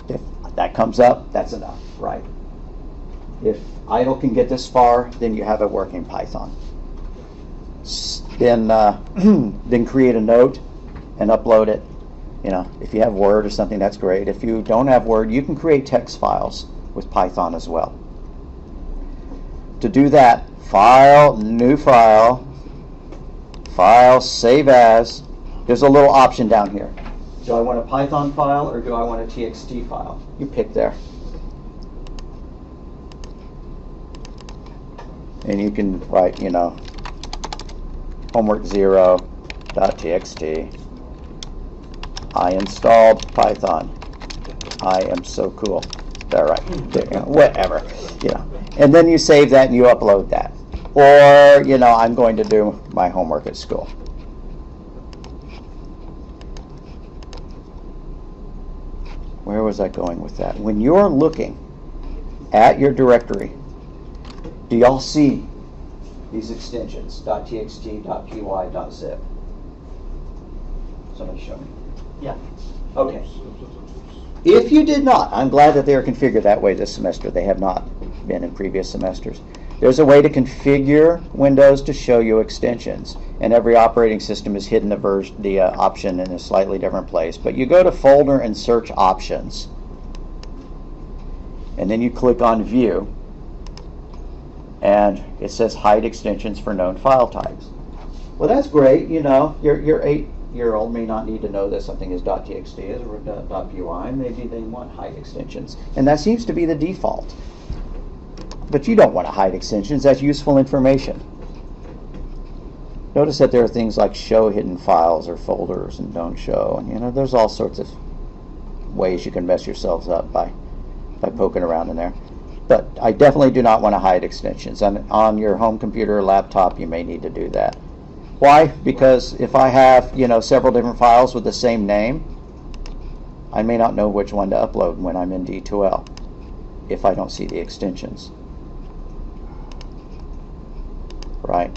If that comes up, that's enough, right? If idle can get this far, then you have a working Python. Then create a note and upload it. You know, if you have Word or something, that's great. If you don't have Word, you can create text files with Python as well. To do that, File, New File, File, Save As. There's a little option down here. Do I want a Python file or do I want a TXT file? You pick there. And you can write, you know, homework0.txt. I installed Python. I am so cool. All right, whatever, you know. And then you save that and you upload that. Or, you know, I'm going to do my homework at school. Where was I going with that? When you're looking at your directory, do y'all see these extensions? .txt, .py, .zip. Somebody show me. Yeah. Okay. If you did not, I'm glad that they are configured that way this semester. They have not been in previous semesters. There's a way to configure Windows to show you extensions, and every operating system has hidden the option in a slightly different place. But you go to Folder and search Options, and then you click on View, and it says Hide Extensions for Known File Types. Well, that's great. You know, your 8-year-old may not need to know that something is .txt is or .py. Maybe they want hide extensions, and that seems to be the default. But you don't want to hide extensions. That's useful information. Notice that there are things like show hidden files or folders and don't show. And, you know, there's all sorts of ways you can mess yourselves up by poking around in there. But I definitely do not want to hide extensions. On your home computer or laptop, you may need to do that. Why? Because if I have, you know, several different files with the same name, I may not know which one to upload when I'm in D2L if I don't see the extensions. Right?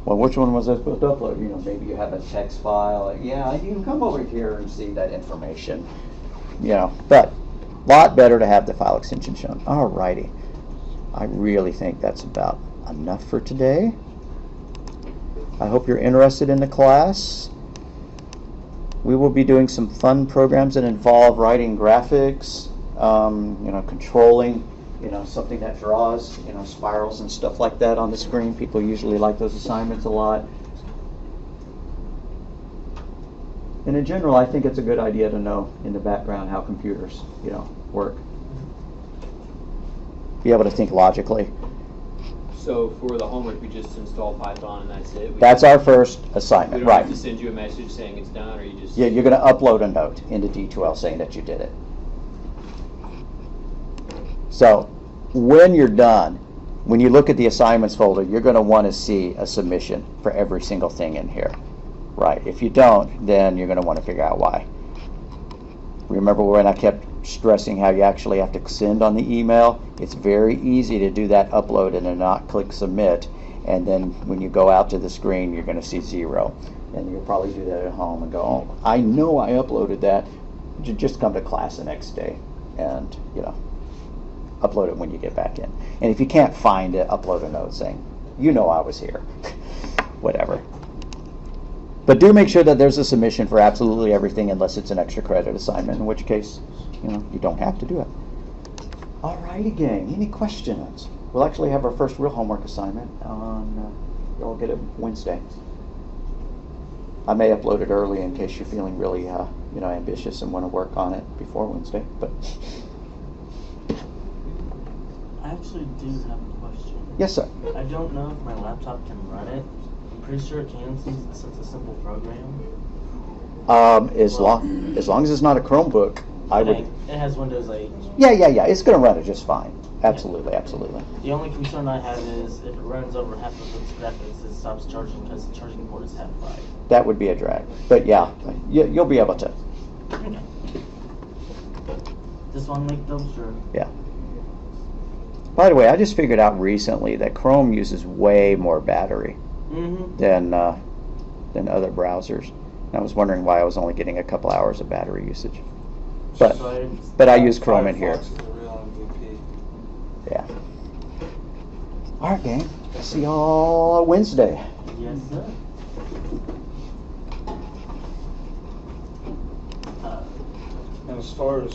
Well, which one was I supposed to upload? You know, maybe you have a text file. Yeah, you can come over here and see that information. You know, but a lot better to have the file extension shown. Alrighty. I really think that's about enough for today. I hope you're interested in the class. We will be doing some fun programs that involve writing graphics, you know, controlling, you know, something that draws, you know, spirals and stuff like that on the screen. People usually like those assignments a lot. And in general, I think it's a good idea to know in the background how computers, you know, work. Be able to think logically. So for the homework, we just install Python and that's it? That's our first We assignment, don't right? have to send you a message saying it's done, or you just... Yeah, you're going to upload a note into D2L saying that you did it. So when you're done, when you look at the assignments folder, you're going to want to see a submission for every single thing in here. Right? If you don't, then you're going to want to figure out why. Remember when I kept stressing how you actually have to send on the email? It's very easy to do that upload and then not click submit, and then when you go out to the screen, you're going to see 0. And you'll probably do that at home and go, oh, I know I uploaded that. Just come to class the next day and, you know, upload it when you get back in. And if you can't find it, upload a note saying, you know I was here. Whatever. But do make sure that there's a submission for absolutely everything unless it's an extra credit assignment, in which case, you know, you don't have to do it. Alrighty, gang. Any questions? We'll actually have our first real homework assignment on, you'll get it Wednesday. I may upload it early in case you're feeling really, you know, ambitious and want to work on it before Wednesday. But I actually do have a question. yes, sir. I don't know if my laptop can run it. I'm pretty sure it can since it's a simple program. As long as it's not a Chromebook, I would. Okay, it has Windows 8. Yeah. It's going to run it just fine. Absolutely. The only concern I have is if it runs over half of its graphics, it stops charging because the charging port is half fried. That would be a drag. But yeah, you'll be able to. Okay. Just want to make double sure. Yeah. By the way, I just figured out recently that Chrome uses way more battery than other browsers. And I was wondering why I was only getting a couple hours of battery usage. But I use Chrome in here. Firefox is the real MVP. Yeah. All right, gang. See y'all Wednesday. Yes, sir. And as far as